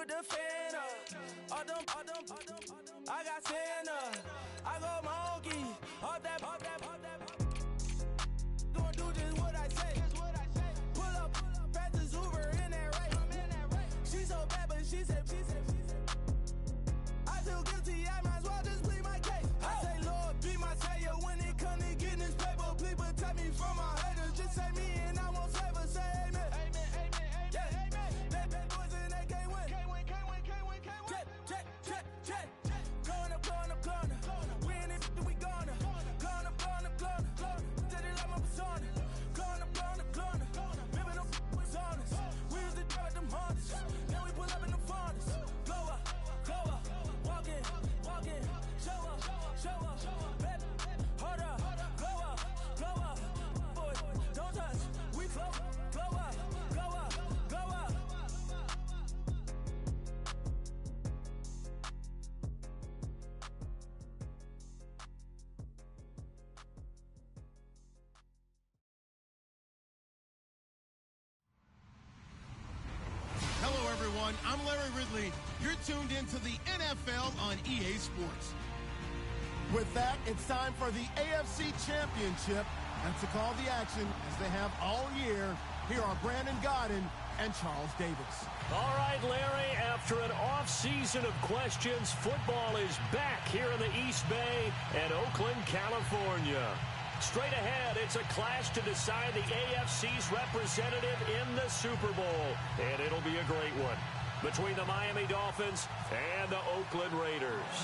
with the fan up. I got Santa. I go monkey. Off that. Gonna do just what I say. Pull up, practice Uber in that race. She so bad, but she said. I feel guilty, I might as well just plead my case. I say, Lord, be my savior when it come to getting this paper. Please protect me from my haters. Just say me and I won't save her. Say amen. They boys and they can't win. Check. Corner. We in it, we gonna. Corner. Tell it like my persona. Corner. Remember them was honest. We used to drive them hardest. Then we pull up in the furnace. Glow up. Walking. Show up. Baby, hold up. Glow up. Boy, don't touch. We flow. Glow up. Hello, everyone. I'm Larry Ridley. You're tuned into the NFL on EA Sports. With that, it's time for the AFC Championship. And to call the action, as they have all year, here are Brandon Gaudin and Charles Davis. All right, Larry, after an off-season of questions, football is back here in the East Bay and Oakland, California. Straight ahead, it's a clash to decide the AFC's representative in the Super Bowl. And it'll be a great one between the Miami Dolphins and the Oakland Raiders.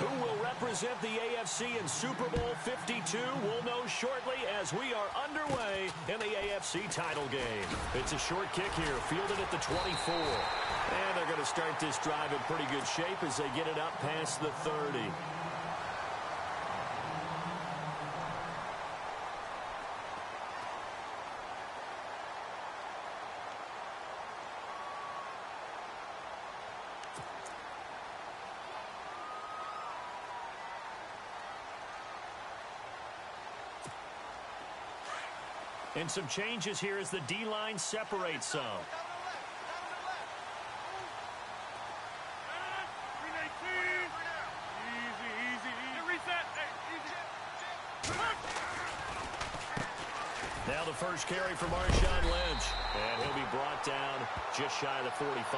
Who will represent the AFC in Super Bowl 52? We'll know shortly as we are underway in the AFC title game. It's a short kick here, fielded at the 24. And they're going to start this drive in pretty good shape as they get it up past the 30. And some changes here as the D-line separates some. Now the first carry for Marshawn Lynch. And he'll be brought down just shy of the 45.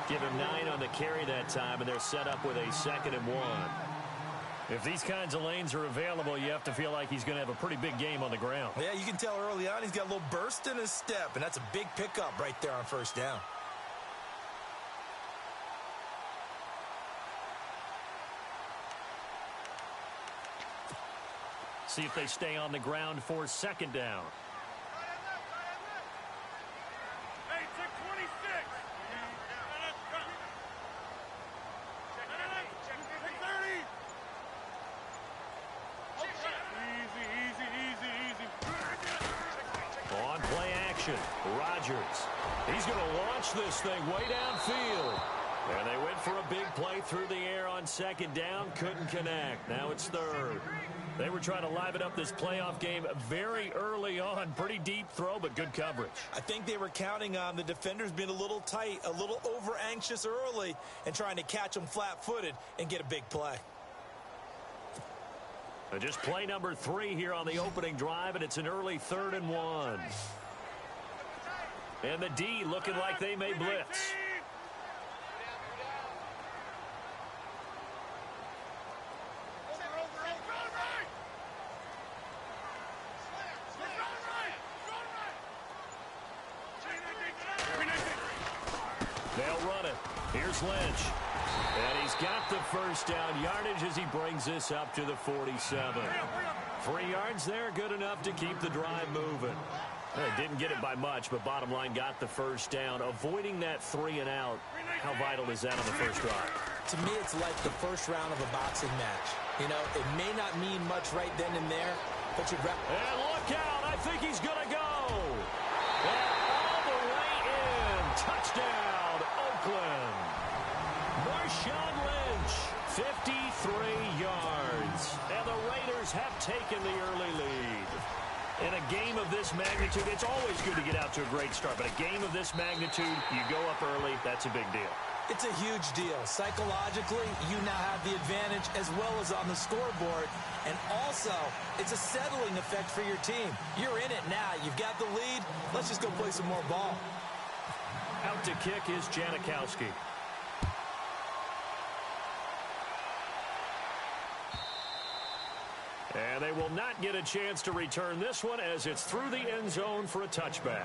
Give him 9 on the carry that time, and they're set up with a 2nd and 1. If these kinds of lanes are available, you have to feel like he's going to have a pretty big game on the ground. Yeah, you can tell early on he's got a little burst in his step, and that's a big pickup right there on first down. See if they stay on the ground for 2nd down. Rodgers. He's going to launch this thing way downfield. And they went for a big play through the air on 2nd down. Couldn't connect. Now it's 3rd. They were trying to liven up this playoff game very early on. Pretty deep throw, but good coverage. I think they were counting on the defenders being a little tight, a little over-anxious early, and trying to catch them flat-footed and get a big play. Just play number 3 here on the opening drive, and it's an early 3rd and 1. And the D looking like they may blitz. They'll run it. Here's Lynch. And he's got the first down yardage as he brings this up to the 47. 3 yards there, good enough to keep the drive moving. Well, they didn't get it by much, but bottom line got the first down. Avoiding that 3 and out, how vital is that on the first drive? To me, it's like the first round of a boxing match. You know, it may not mean much right then and there, but you grab. And look out, I think he's going to go. And all the way in. Touchdown, Oakland. Marshawn Lynch, 53 yards. And the Raiders have taken the early lead. In a game of this this magnitude, it's always good to get out to a great start. But a game of this magnitude, you go up early, that's a big deal. It's a huge deal. Psychologically, you now have the advantage as well as on the scoreboard. And also, it's a settling effect for your team. You're in it now. You've got the lead. Let's just go play some more ball. Out to kick is Janikowski. And they will not get a chance to return this one as it's through the end zone for a touchback.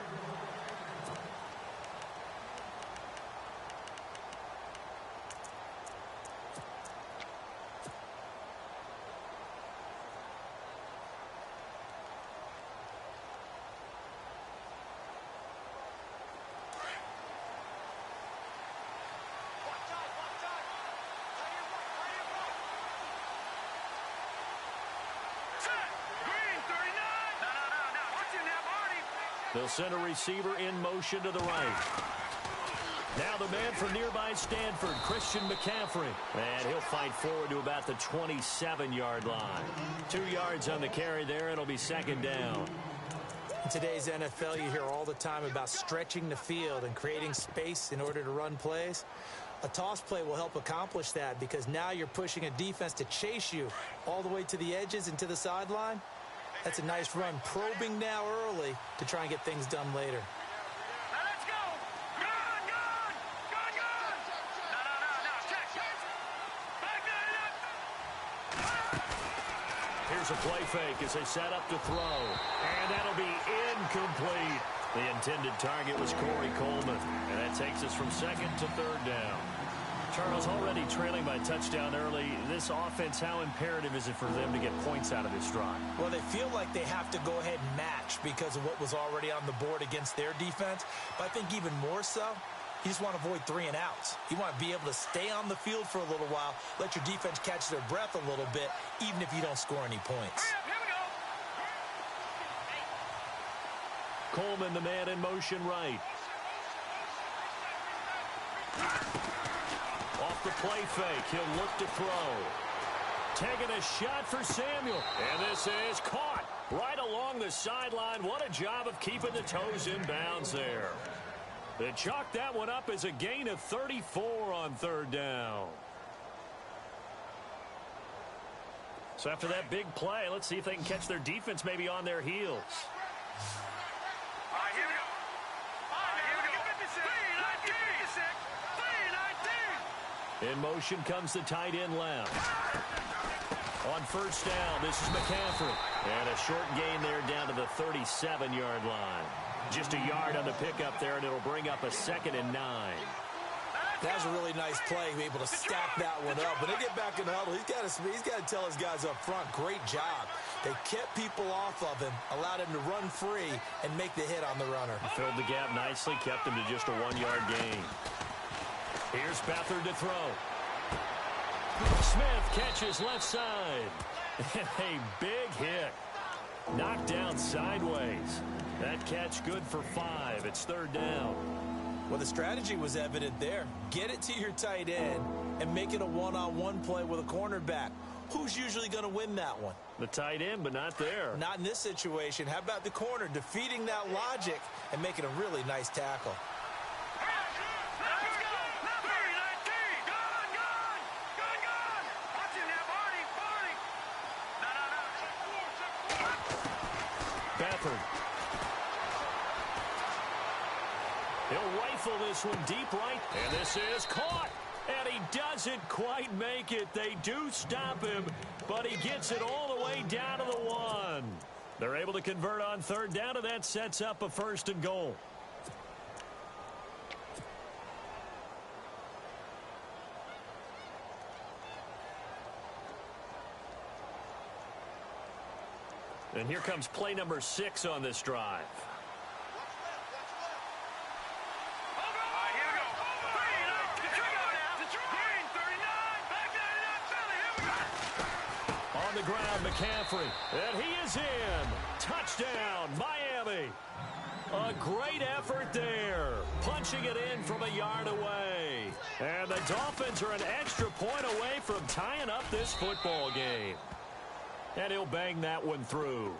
They'll send a receiver in motion to the right. Now the man from nearby Stanford, Christian McCaffrey. And he'll fight forward to about the 27-yard line. 2 yards on the carry there. It'll be second down. In today's NFL, you hear all the time about stretching the field and creating space in order to run plays. A toss play will help accomplish that because now you're pushing a defense to chase you all the way to the edges and to the sideline. That's a nice run, probing now early to try and get things done later. Now let's go. Gone. No. Check. Back that up. Here's a play fake as they set up to throw. And that'll be incomplete. The intended target was Corey Coleman. And that takes us from second to third down. Charles, already trailing by touchdown early. This offense, how imperative is it for them to get points out of this drive? Well, they feel like they have to go ahead and match because of what was already on the board against their defense. But I think even more so, you just want to avoid 3 and outs. You want to be able to stay on the field for a little while, let your defense catch their breath a little bit, even if you don't score any points. Here we go. Coleman, the man in motion right. Off the play fake, he'll look to throw. Taking a shot for Samuel. And this is caught right along the sideline. What a job of keeping the toes in bounds there. They chalked that one up as a gain of 34 on third down. So after that big play, let's see if they can catch their defense maybe on their heels. All right, here we go. In motion comes the tight end left. On first down, this is McCaffrey. And a short gain there down to the 37-yard line. Just a yard on the pickup there, and it'll bring up a 2nd and 9. That was a really nice play, be able to stack that one up. When they get back in the huddle, he's got to tell his guys up front, great job. They kept people off of him, allowed him to run free, and make the hit on the runner. Filled the gap nicely, kept him to just a 1-yard gain. Here's Beathard to throw. Smith catches left side. And a big hit. Knocked down sideways. That catch good for 5. It's third down. Well, the strategy was evident there. Get it to your tight end and make it a one-on-one play with a cornerback. Who's usually going to win that one? The tight end, but not there. Not in this situation. How about the corner defeating that logic and making a really nice tackle? Beathard. He'll rifle this one deep right, and this is caught. And he doesn't quite make it. They do stop him, but he gets it all the way down to the 1. They're able to convert on third down, and that sets up a 1st and goal. And here comes play number 6 on this drive. On the ground, McCaffrey. And he is in. Touchdown, Miami. A great effort there. Punching it in from a yard away. And the Dolphins are an extra point away from tying up this football game. And he'll bang that one through.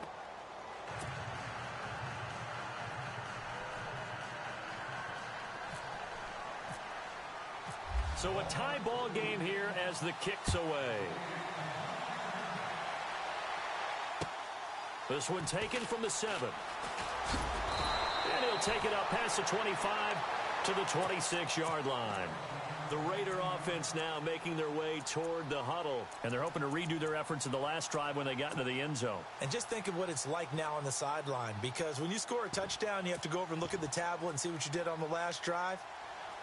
So a tie ball game here as the kick's away. This one taken from the 7. And he'll take it up past the 25 to the 26-yard line. The Raider offense now making their way toward the huddle, and they're hoping to redo their efforts in the last drive when they got into the end zone. And just think of what it's like now on the sideline, because when you score a touchdown, you have to go over and look at the tablet and see what you did on the last drive.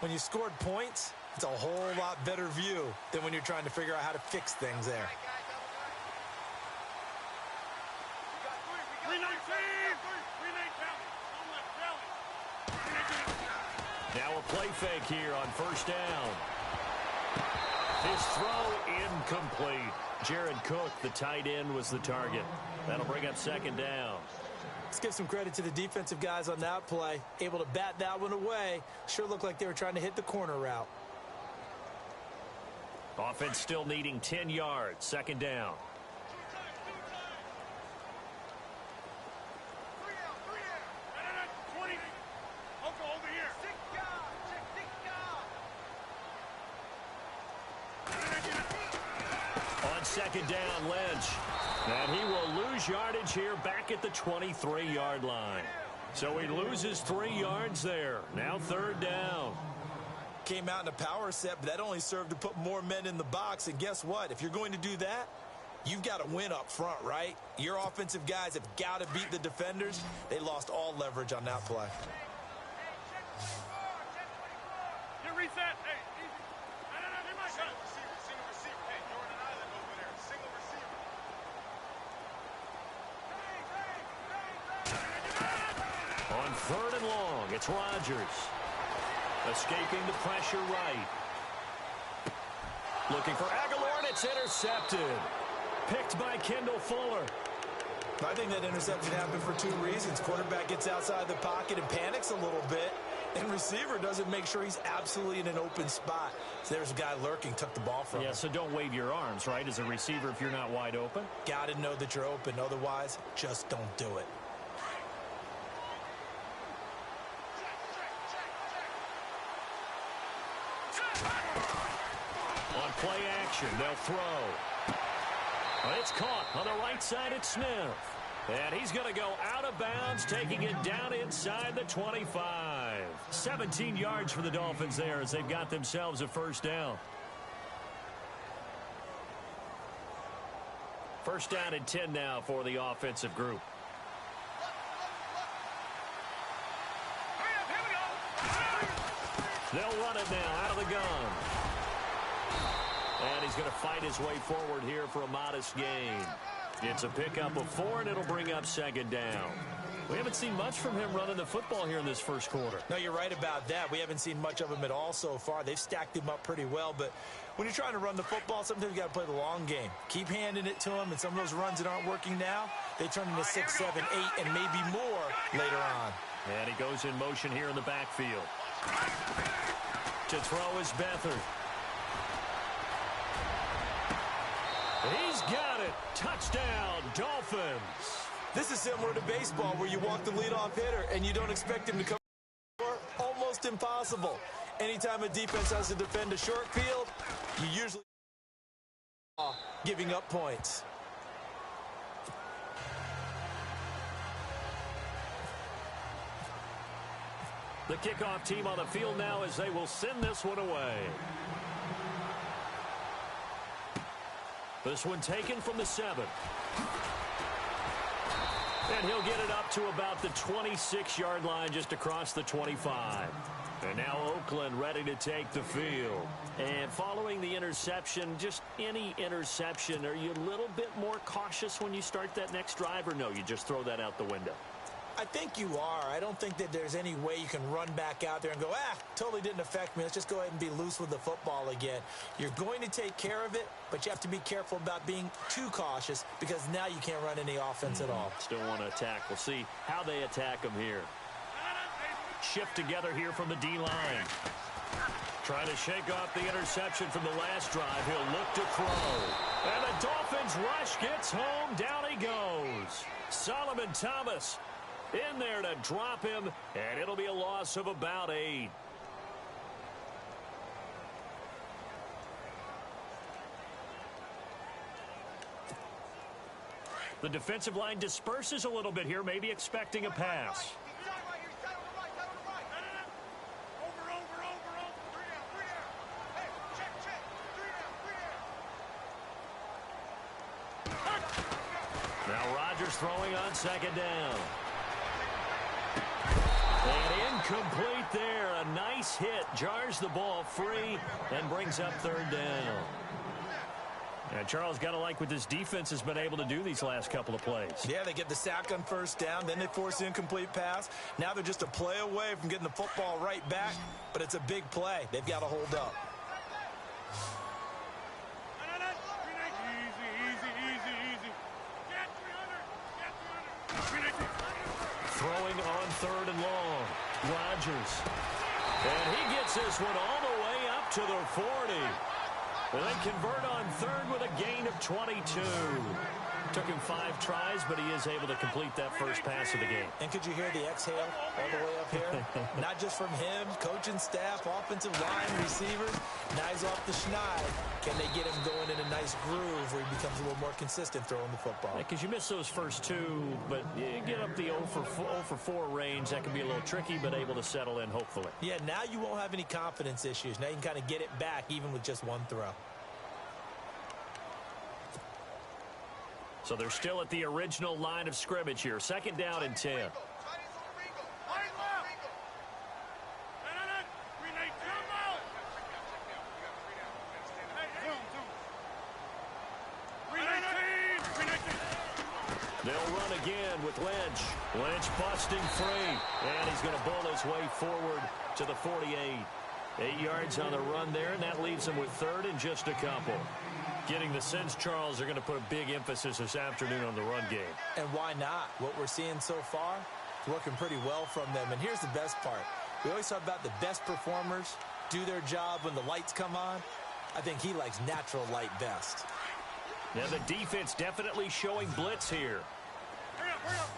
When you scored points, it's a whole lot better view than when you're trying to figure out how to fix things there. Now a play fake here on first down. His throw incomplete. Jared Cook, the tight end, was the target. That'll bring up second down. Let's give some credit to the defensive guys on that play. Able to bat that one away. Sure looked like they were trying to hit the corner route. Offense still needing 10 yards. Second down. On second down, Lynch. And he will lose yardage here back at the 23-yard line. So he loses 3 yards there. Now third down. Came out in a power set, but that only served to put more men in the box. And guess what? If you're going to do that, you've got to win up front, right? Your offensive guys have got to beat the defenders. They lost all leverage on that play. Reset. Hey, easy. No, my shot. Single receiver. Hey, Jordan Island over there. Single receiver. On third and long, it's Rodgers. Escaping the pressure right. Looking for Aguilar, and it's intercepted. Picked by Kendall Fuller. I think that interception happened for 2 reasons. Quarterback gets outside the pocket and panics a little bit. And receiver doesn't make sure he's absolutely in an open spot. So there's a guy lurking, took the ball from him. Yeah, so don't wave your arms, right, as a receiver if you're not wide open. Got to know that you're open. Otherwise, just don't do it. On play action, they'll throw. But it's caught on the right side at Smith. And he's going to go out of bounds, taking it down inside the 25. 17 yards for the Dolphins there as they've got themselves a first down. First down and 10 now for the offensive group. They'll run it now out of the gun. And he's going to fight his way forward here for a modest gain. It's a pickup of 4, and it'll bring up second down. We haven't seen much from him running the football here in this first quarter. No, you're right about that. We haven't seen much of him at all so far. They've stacked him up pretty well, but when you're trying to run the football, sometimes you got to play the long game. Keep handing it to him, and some of those runs that aren't working now, they turn into 6, 7, 8, and maybe more later on. And he goes in motion here in the backfield. To throw is Beathard. He's got it. Touchdown, Dolphins. This is similar to baseball where you walk the leadoff hitter and you don't expect him to come. Almost impossible. Anytime a defense has to defend a short field, you usually giving up points. The kickoff team on the field now as they will send this one away. This one taken from the 7. And he'll get it up to about the 26-yard line just across the 25. And now Oakland ready to take the field. And following the interception, just any interception, are you a little bit more cautious when you start that next drive, or no, you just throw that out the window? I think you are. I don't think that there's any way you can run back out there and go, totally didn't affect me. Let's just go ahead and be loose with the football again. You're going to take care of it, but you have to be careful about being too cautious because now you can't run any offense at all. Still want to attack. We'll see how they attack him here. Shift together here from the D-line. Trying to shake off the interception from the last drive. He'll look to throw. And the Dolphins rush gets home. Down he goes. Solomon Thomas in there to drop him, and it'll be a loss of about 8. The defensive line disperses a little bit here, maybe expecting a pass. Now Rodgers throwing on second down. And incomplete there. A nice hit. Jars the ball free and brings up third down. And Charles, got to like what this defense has been able to do these last couple of plays. Yeah, they get the sack on first down, then they force an incomplete pass. Now they're just a play away from getting the football right back, but it's a big play. They've got to hold up. Throwing on third and long. Rodgers. And he gets this one all the way up to the 40. And they convert on third with a gain of 22. Took him 5 tries, but he is able to complete that first pass of the game. And could you hear the exhale all the way up here? Not just from him, coaching staff, offensive line, receivers. Now he's off the schneid. Can they get him going in a nice groove where he becomes a little more consistent throwing the football? Because you miss those first 2, but you get up the 0 for 4 range. That can be a little tricky, but able to settle in, hopefully. Yeah, now you won't have any confidence issues. Now you can kind of get it back even with just one throw. So they're still at the original line of scrimmage here. Second down and 10. They'll run again with Lynch. Lynch busting free. And he's going to bull his way forward to the 48. 8 yards on the run there, and that leaves him with third and just a couple. Getting the sense, Charles, they're going to put a big emphasis this afternoon on the run game. And why not? What we're seeing so far is working pretty well from them. And here's the best part. We always talk about the best performers do their job when the lights come on. I think he likes natural light best. Now the defense definitely showing blitz here. Hurry up, hurry up.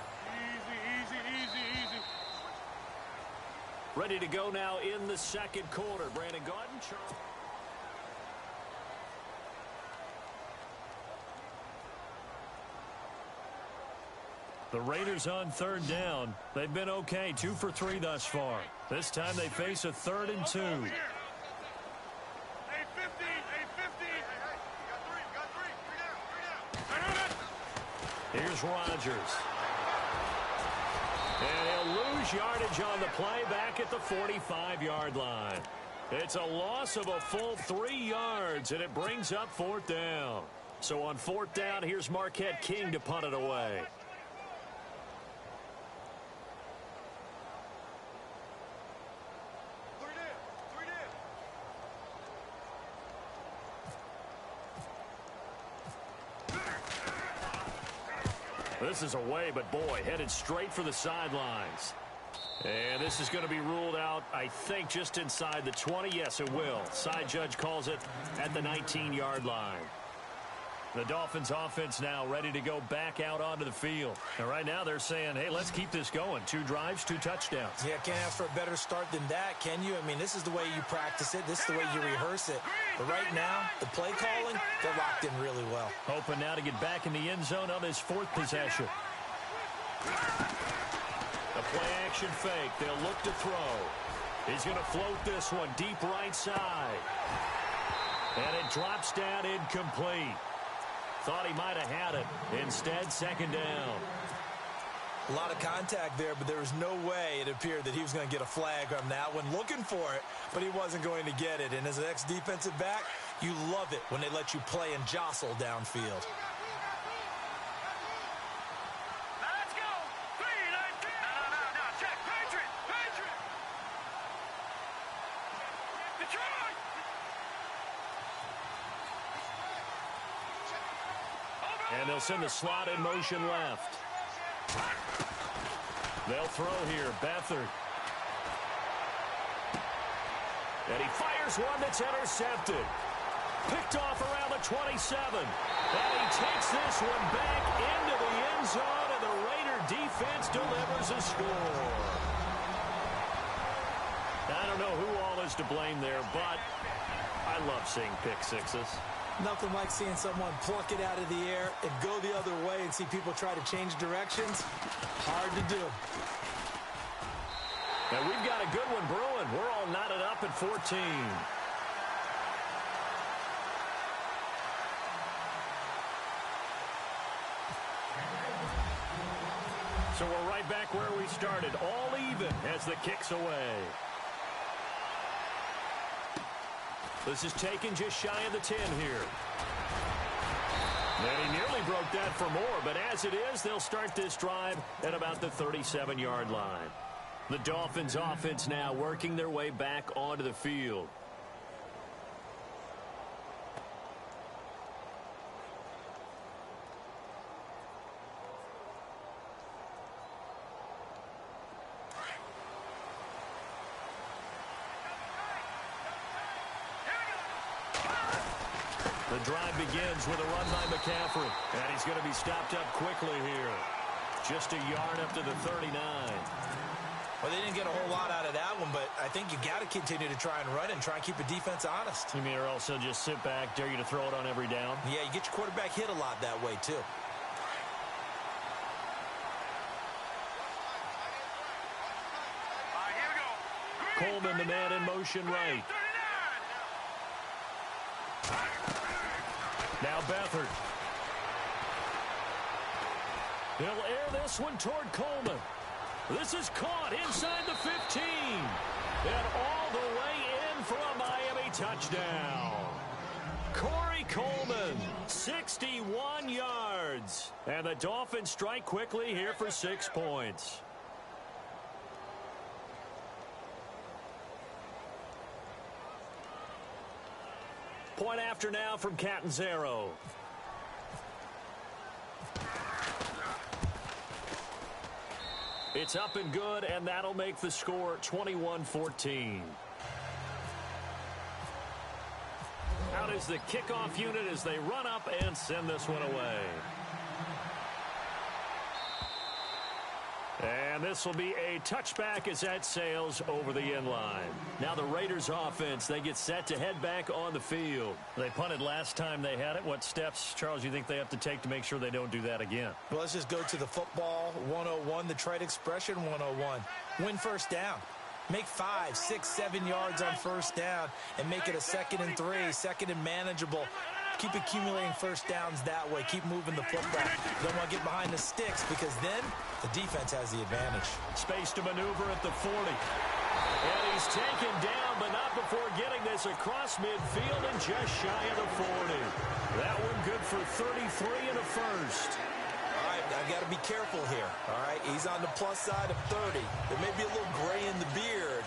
Easy. Ready to go now in the second quarter. Brandon Gaudin, Charles. The Raiders on third down. They've been okay, 2 for 3 thus far. This time they face a 3rd and 2. Hey, 15. Got 3 down. Here's Rodgers. And he'll lose yardage on the play back at the 45-yard line. It's a loss of a full 3 yards, and it brings up 4th down. So on 4th down, here's Marquette King to punt it away. This is away, but boy, headed straight for the sidelines. And this is going to be ruled out, I think, just inside the 20. Yes, it will. Side judge calls it at the 19-yard line. The Dolphins offense now ready to go back out onto the field. And right now they're saying, hey, let's keep this going. 2 drives, 2 touchdowns. Yeah, can't ask for a better start than that, can you? I mean, this is the way you practice it. This is the way you rehearse it. But right now, the play calling, they're locked in really well. Hoping now to get back in the end zone on his 4th possession. A play action fake. They'll look to throw. He's going to float this one deep right side. And it drops down incomplete. Thought he might have had it. Instead, second down. A lot of contact there, but there was no way it appeared that he was going to get a flag on that one. Looking for it, but he wasn't going to get it. And as an ex-defensive back, you love it when they let you play and jostle downfield. Let's go. 3, 19. No. Check. Patriot. Detroit. And they'll send the slot in motion left. They'll throw here. Beathard. And he fires one that's intercepted. Picked off around the 27. And he takes this one back into the end zone, and the Raider defense delivers a score. I don't know who all is to blame there, but I love seeing pick sixes. Nothing like seeing someone pluck it out of the air and go the other way and see people try to change directions. Hard to do. And we've got a good one brewing. We're all knotted up at 14. So we're right back where we started, all even as the kick's away. This is taken just shy of the 10 here. And he nearly broke that for more, but as it is, they'll start this drive at about the 37-yard line. The Dolphins offense now working their way back onto the field. The drive begins with a run by McCaffrey. And he's going to be stopped up quickly here. Just a yard up to the 39. Well, they didn't get a whole lot out of that one, but I think you got to continue to try and run and try and keep the defense honest. You mean, or also just sit back, dare you to throw it on every down? Yeah, you get your quarterback hit a lot that way, too. Here we go. Coleman, the man in motion right. Now Beathard. He'll air this one toward Coleman. This is caught inside the 15. And all the way in for a Miami touchdown. Corey Coleman, 61 yards. And the Dolphins strike quickly here for 6 points. Point after now from Catanzaro. It's up and good, and that'll make the score 21-14. Out is the kickoff unit as they run up and send this one away. And this will be a touchback as that sails over the end line. Now the Raiders offense, they get set to head back on the field. They punted last time they had it. What steps, Charles, you think they have to take to make sure they don't do that again? Well, let's just go to the football 101, the trade expression 101. Win first down. Make 5, 6, 7 yards on first down and make it a 2nd and 3, 2nd and manageable. Keep accumulating first downs that way. Keep moving the football. Don't want to get behind the sticks because then the defense has the advantage. Space to maneuver at the 40. And he's taken down, but not before getting this across midfield and just shy of the 40. That one good for 33 and a first. All right, I've got to be careful here. All right, he's on the plus side of 30. There may be a little gray in the beard,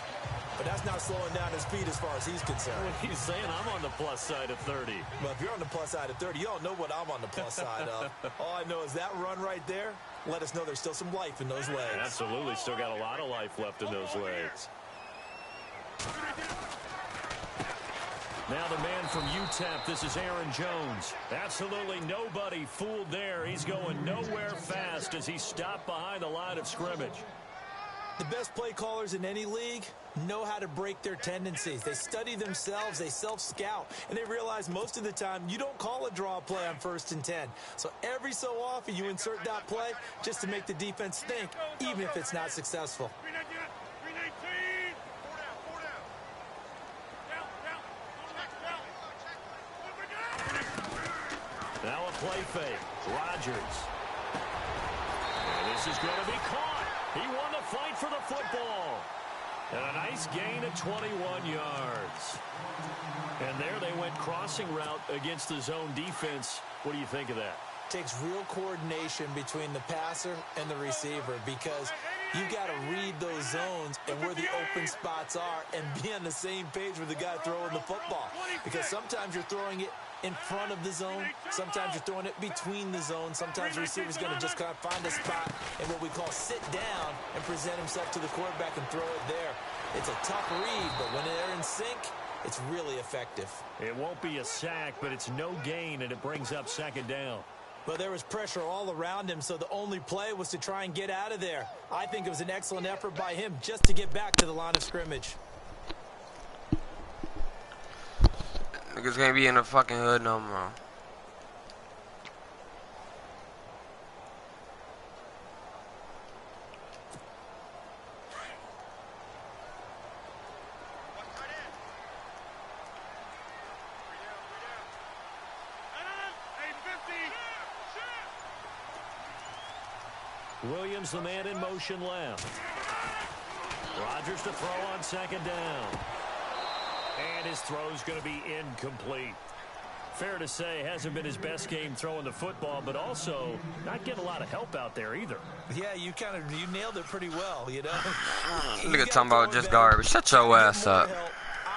but that's not slowing down his speed as far as he's concerned. What he's saying, I'm on the plus side of 30. Well, if you're on the plus side of 30, you don't know what I'm on the plus side of. All I know is that run right there let us know there's still some life in those legs. Absolutely, still got a lot of life left in those legs. Now the man from UTEP, this is Aaron Jones. Absolutely nobody fooled there. He's going nowhere fast as he stopped behind the line of scrimmage. The best play callers in any league know how to break their tendencies. They study themselves, they self-scout, and they realize most of the time you don't call a draw play on 1st and 10. So every so often you insert that play just to make the defense think, even if it's not successful. 319. 4 down. Down. Now a play fake. Rodgers. And this is going to be caught. He won the fight for the football. And a nice gain of 21 yards. And there they went crossing route against the zone defense. What do you think of that? Takes real coordination between the passer and the receiver because you got to read those zones and where the open spots are and be on the same page with the guy throwing the football. Because sometimes you're throwing it in front of the zone. Sometimes you're throwing it between the zones. Sometimes the receiver's going to just kind of find a spot and what we call sit down and present himself to the quarterback and throw it there. It's a tough read, but when they're in sync, it's really effective. It won't be a sack, but it's no gain, and it brings up 2nd down. But there was pressure all around him, so the only play was to try and get out of there. I think it was an excellent effort by him just to get back to the line of scrimmage. Niggas can't be in the fucking hood no more. Williams, the man in motion left. Rodgers to throw on second down. And his throw's going to be incomplete. Fair to say, hasn't been his best game throwing the football, but also not getting a lot of help out there either. Yeah, you nailed it pretty well, you know. Look at talking about just garbage. Shut your ass up.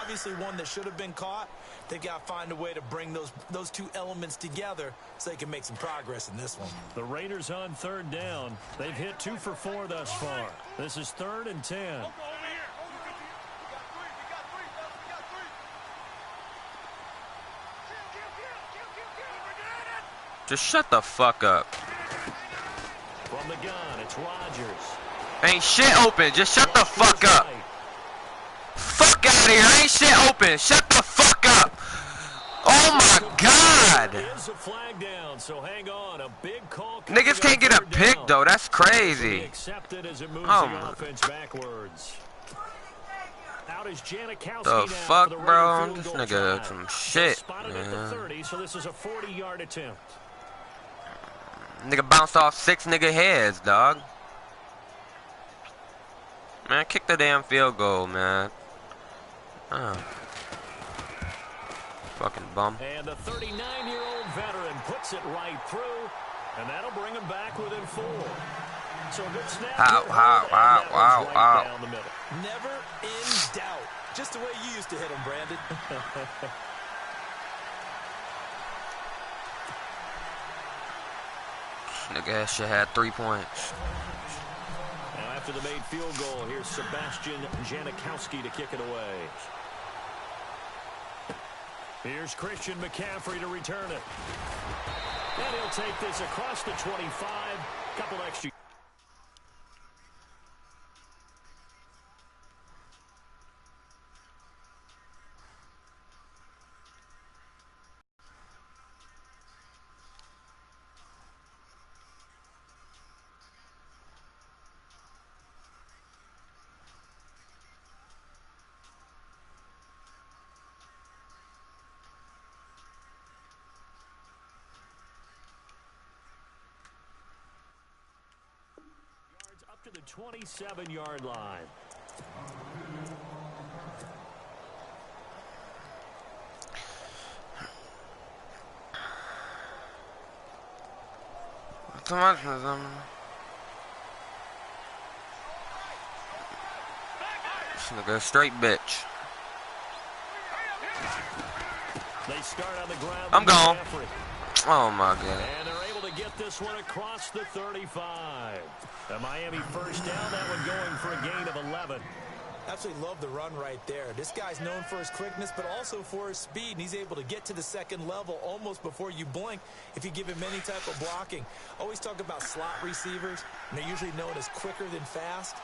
Obviously one that should have been caught. They got to find a way to bring those two elements together so they can make some progress in this one. The Raiders on third down. They've hit 2 for 4 thus far. This is 3rd and 10. Just shut the fuck up. From the gun, it's Rodgers. Ain't shit open. Just shut the fuck up. Fuck out of here. Ain't shit open. Shut the fuck up. Oh my God. Niggas can't get a pick though. That's crazy. The fuck, bro? This nigga some shit, man. So this is a 40-yard attempt. Nigga bounced off 6 nigga heads, dog. Man, kick the damn field goal, man. Fucking bum. And the 39-year-old veteran puts it right through, and that'll bring him back within 4. So a good snap. Wow. Down the middle. Never in doubt. Just the way you used to hit him, Brandon. Nigga should have 3 points. Now after the made field goal, here's Sebastian Janikowski to kick it away. Here's Christian McCaffrey to return it. And he'll take this across the 25. Couple extra. To the 27-yard line. Too much, this nigga straight bitch. They start on the ground. I'm gone. Oh my God. And they're able to get this one across the 35. The Miami first down, that one going for a gain of 11. Absolutely love the run right there. This guy's known for his quickness, but also for his speed, and he's able to get to the second level almost before you blink if you give him any type of blocking. Always talk about slot receivers, and they're usually known as quicker than fast.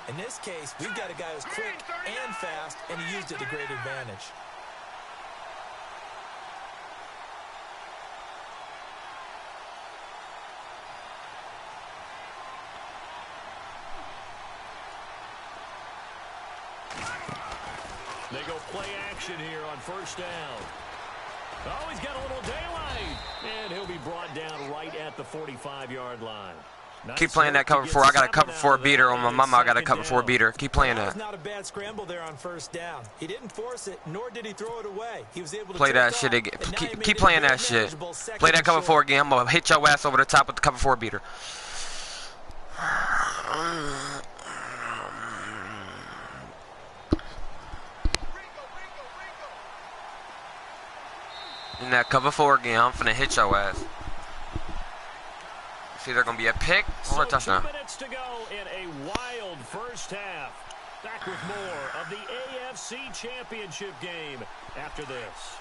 In this case, we've got a guy who's quick and fast, and he used it to great advantage. They go play action here on first down. Oh, he's got a little daylight. And he'll be brought down right at the 45-yard line. Keep playing that cover 4. I got a cover 4 beater on my mama. I got a cover 4 beater. Keep playing that. Not a bad scramble there on first down. He didn't force it, nor did he throw it away. He was able to play that shit again. Keep playing that shit. Play that cover 4 again. I'm gonna hit your ass over the top with the cover 4 beater. In that cover 4 again, I'm finna hit your ass. It's either gonna be a pick or a touchdown. 2 minutes to go in a wild first half. Back with more of the AFC Championship game after this.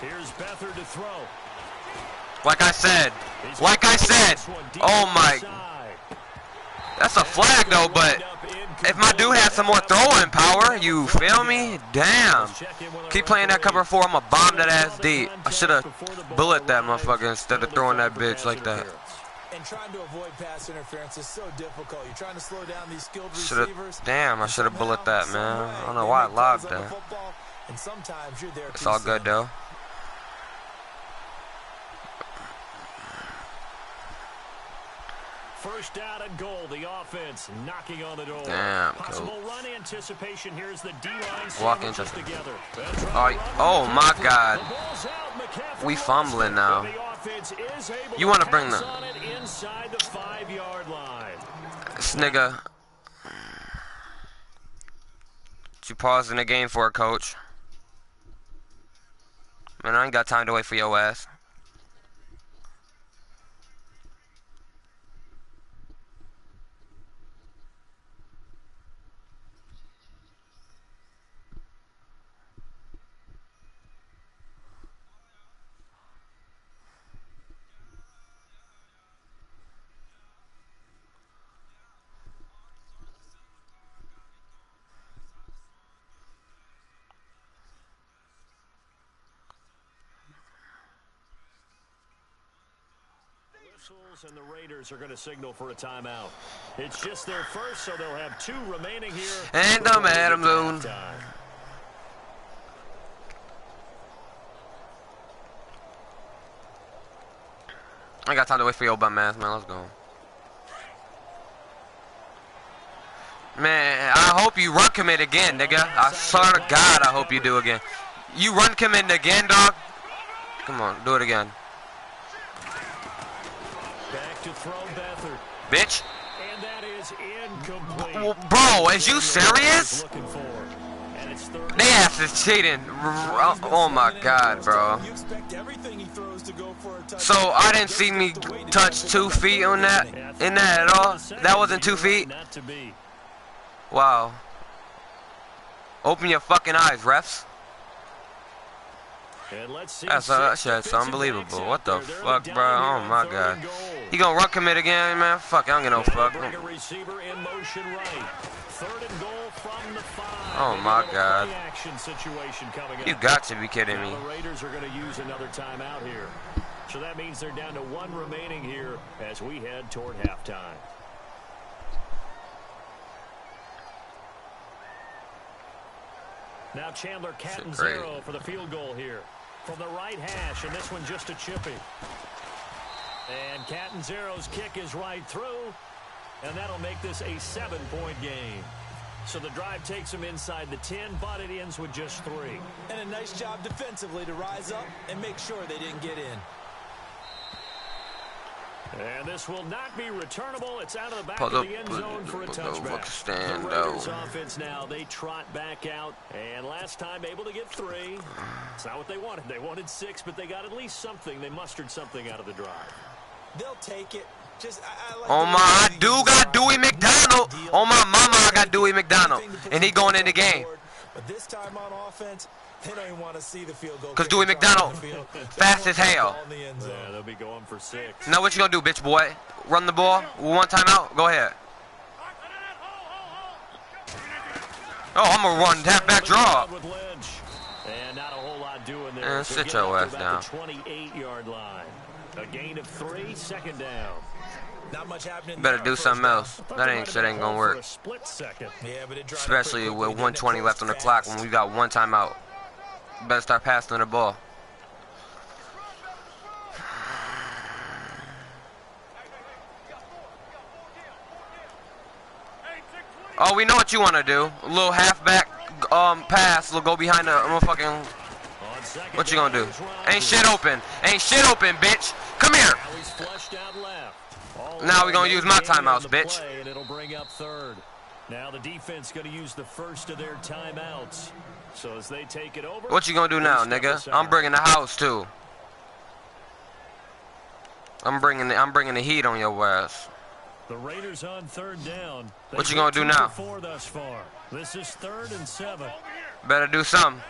Here's Beathard to throw. Like I said. Oh my. That's a flag though, but if my dude had some more throwing power, you feel me? Damn. Keep playing that cover 4, I'ma bomb that ass deep. I should have bullet that motherfucker instead of throwing that bitch like that. And trying to avoid pass interference is so difficult. You're trying to slow down these skilled receivers. Damn, I should have bullet that, man. I don't know why I logged that. And sometimes you're there. It's all good though. First down and goal. The offense knocking on the door. Damn, possible run anticipation. Here's the D-line walking together. Oh my God. We fumbling now. You want to bring the inside the 5-yard line. This nigga. You pausing the game for it, coach? Man, I ain't got time to wait for your ass. And the Raiders are going to signal for a timeout. It's just their first, so they'll have 2 remaining here. And I'm Adam Moon. I got time to wait for your bum ass, man. Let's go. Man, I hope you run commit again, nigga. I swear to God, I hope you do again. You run commit again, dog? Come on, do it again. Back to throw Beathard. Bitch. And that is incomplete. Bro, is you serious? They ass is cheating. Oh my God, bro. So I didn't see me touch 2 feet on that, in that at all. That wasn't 2 feet. Wow. Open your fucking eyes, refs. That's unbelievable. What the fuck, bro? Oh my God. He gonna run commit again, man? Fuck, I don't get no fuck. Oh my God. You got to be kidding me. The Raiders are gonna use another timeout here. So that means they're down to 1 remaining here as we head toward halftime. Now Chandler Catanzaro for the field goal here. From the right hash, and this one just a chippy. And Catanzaro's kick is right through, and that'll make this a 7-point game. So the drive takes them inside the 10, but it ends with just 3. And a nice job defensively to rise up and make sure they didn't get in. And this will not be returnable. It's out of the back of the end zone for a touchback. The Raiders offense now, they trot back out. And last time able to get 3. It's not what they wanted. They wanted 6, but they got at least something. They mustered something out of the drive. They'll take it. Oh my, I do got Dewey McDonald. Oh my mama, I got Dewey McDonald. And he going in the game. But this time on offense, they don't even want to see the field goal. Because Dewey McDonald, fast as hell. Yeah, they'll be going for 6. Now what you gonna do, bitch boy? Run the ball? 1 timeout? Go ahead. Oh, I'm gonna run halfback draw. And not a whole lot doing there. Sit your ass down. 28-yard line. A gain of 3, 2nd down. Not much happening. Better do something else. That shit ain't gonna work. Especially with 1:20 left on the clock when we got 1 timeout. Better start passing the ball. Oh, we know what you want to do. A little halfback pass. We'll go behind the motherfucking. What you gonna do? Ain't shit open. Ain't shit open, bitch. Come here. Now we gonna use my timeouts, bitch. And it'll bring up 3rd. Now the defense gonna use the first of their timeouts. So as they take it over. What you gonna do now, nigga? I'm bringing the house too. I'm bringing the heat on your ass. The Raiders on 3rd down. What you gonna do now? Thus far. This is 3rd and 7. Better do something.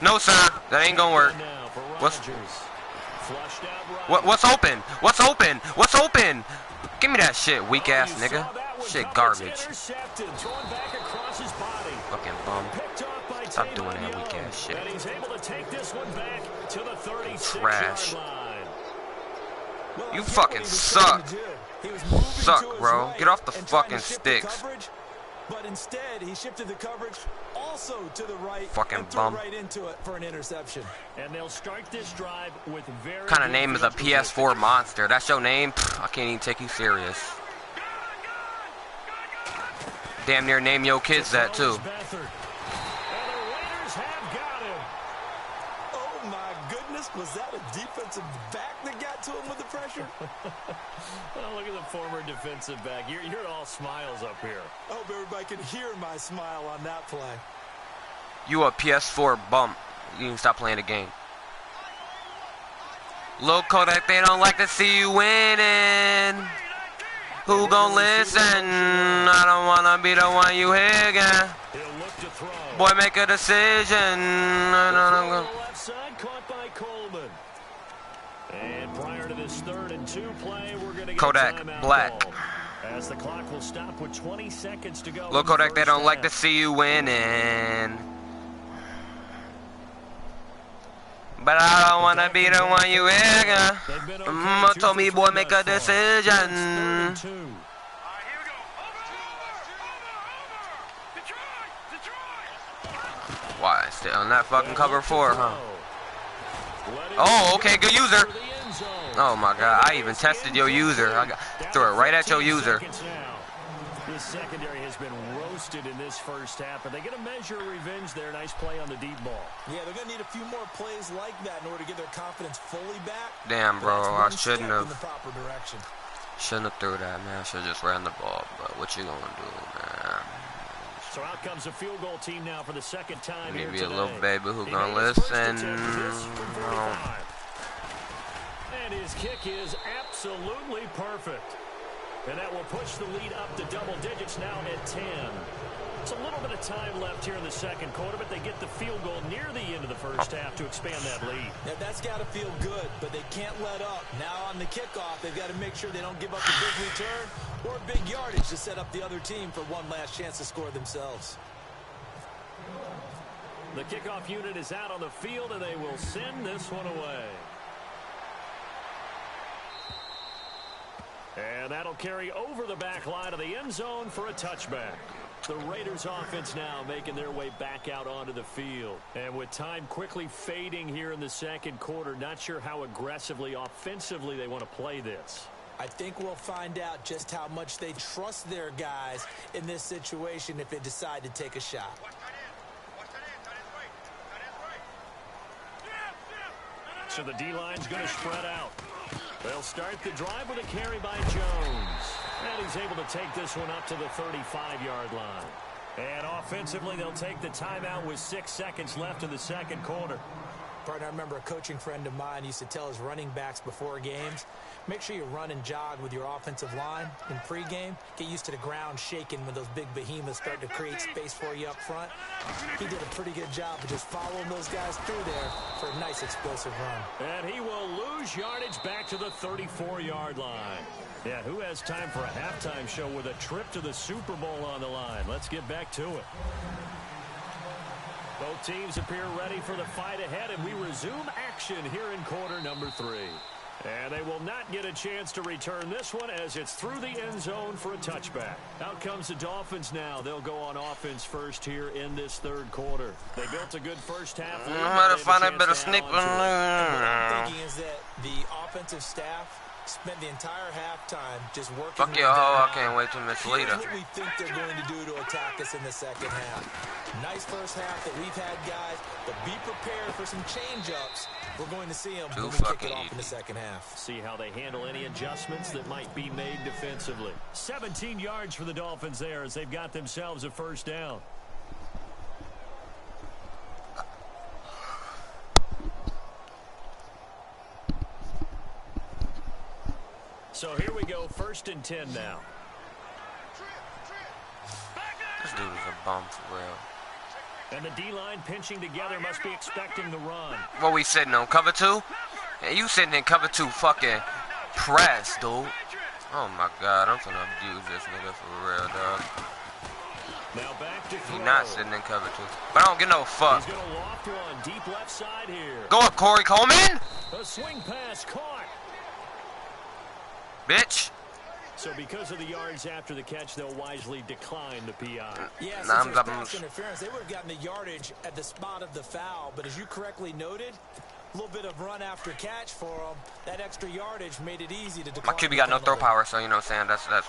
No, sir. That ain't gonna work. What's Flushed out right. What's open? What's open? What's open? Give me that shit, weak ass nigga. Shit garbage. Thrown back across his body. Fucking bum. Picked off by Stop doing Tavon that weak Young. ass shit. And he's able to take this one back to the 36-yard Trash. line. Well, You I get fucking what he was suck. trying to do. He was moving Suck, to his bro. right Get off the and trying to fucking shift the sticks. coverage, but instead, he shifted the coverage also to the right Fucking and threw bum. right into it for an interception. And they'll start this drive with very What kind of good name is a field position. PS4 monster? That's your name? Pfft, I can't even take you serious. Damn near name your kids that too. Beathard. And the Raiders have got him. Oh my goodness, was that a defensive back that got to him with the pressure? Oh, look at the former defensive back. You're all smiles up here. I hope everybody can hear my smile on that play. You a PS4 bump. You can stop playing the game. Lil Kodak, they don't like to see you winning. Who gon' listen? I don't wanna be the one you hear again. He'll look to throw. Boy, make a decision. On the left side, caught by Coleman. And prior to this 3rd and 2 play, we're going to get Kodak, a timeout black. call. As the clock will stop with 20 seconds to go. Lil Kodak, they don't like to see you winning. But I don't wanna be the one you hear again. Mama told me, boy, make a decision. Here we go. Detroit. Why? Stay on that fucking cover 4, huh? Oh, okay, good user. Oh my god, I even tested your user. I threw it right at your user. This secondary has been roasted in this first half, but they get a measure of revenge there. Nice play on the deep ball. Yeah, they're going to need a few more plays like that in order to get their confidence fully back. Damn, bro, I shouldn't In the have. proper direction. Shouldn't have threw that, man. I should have just ran the ball. But what you gonna do, man? So out comes a field goal team now for the second time here Maybe today. a little baby who He gonna made his first listen. attempt at this from No. 45. And his kick is absolutely perfect. And that will push the lead up to double digits now at 10. It's a little bit of time left here in the second quarter, but they get the field goal near the end of the first half to expand that lead. Now, that's got to feel good, but they can't let up. Now on the kickoff, they've got to make sure they don't give up a big return or big yardage to set up the other team for one last chance to score themselves. The kickoff unit is out on the field, and they will send this one away. And that'll carry over the back line of the end zone for a touchback. The Raiders offense now making their way back out onto the field. And with time quickly fading here in the second quarter, not sure how aggressively, offensively they want to play this. I think we'll find out just how much they trust their guys in this situation if they decide to take a shot. So the D-line's going to spread out. They'll start the drive with a carry by Jones. And he's able to take this one up to the 35-yard line. And offensively, they'll take the timeout with 6 seconds left in the second quarter. Partner, I remember a coaching friend of mine used to tell his running backs before games, make sure you run and jog with your offensive line in pregame. Get used to the ground shaking when those big behemoths start to create space for you up front. He did a pretty good job of just following those guys through there for a nice explosive run. And he will lose yardage back to the 34-yard line. Yeah, who has time for a halftime show with a trip to the Super Bowl on the line? Let's get back to it. Both teams appear ready for the fight ahead, and we resume action here in quarter number 3. And they will not get a chance to return this one as it's through the end zone for a touchback. Out comes the Dolphins now. They'll go on offense first here in this third quarter. They built a good first half. I'm gonna find a bit of sneak. What I'm thinking is that the offensive staff spent the entire halftime just working. Fuck your hoe, I can't wait to miss Here's later. what we think they're going to do to attack us in the second half. Nice first half that we've had, guys, but be prepared for some change-ups. We're going to see them Too when we kick fucking it off easy. in the second half. See how they handle any adjustments that might be made defensively. 17 yards for the Dolphins there as they've got themselves a first down. So here we go, 1st and 10 now. This dude is a bum for real. And the D-line pinching together must be expecting the run. What we sitting on, cover 2? Yeah, you sitting in cover 2 fucking press, dude. Oh my God, I'm finna abuse this nigga for real, dog. Now back to He not sitting in cover 2. But I don't get no fuck. He's gonna loft one deep left side here. Go up, Corey Coleman! A swing pass caught. Bitch. So because of the yards after the catch, they'll wisely decline the PI. Yeah, since there's pass interference, they would have gotten the yardage at the spot of the foul. But as you correctly noted, a little bit of run after catch for them. That extra yardage made it easy to decline. My QB got no throw power, so you know what I'm saying? That's.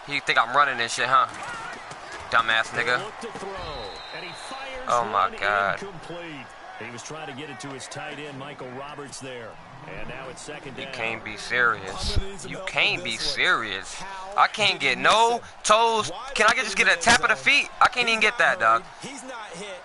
He think I'm running this shit, huh? Dumbass nigga. Oh my God. Incomplete. He was trying to get it to his tight end, Michael Roberts there. And now it's second down. You can't be serious. You can't be serious. I can't get no toes. Can I just get a tap of the feet? I can't even get that, dog. He's not hit.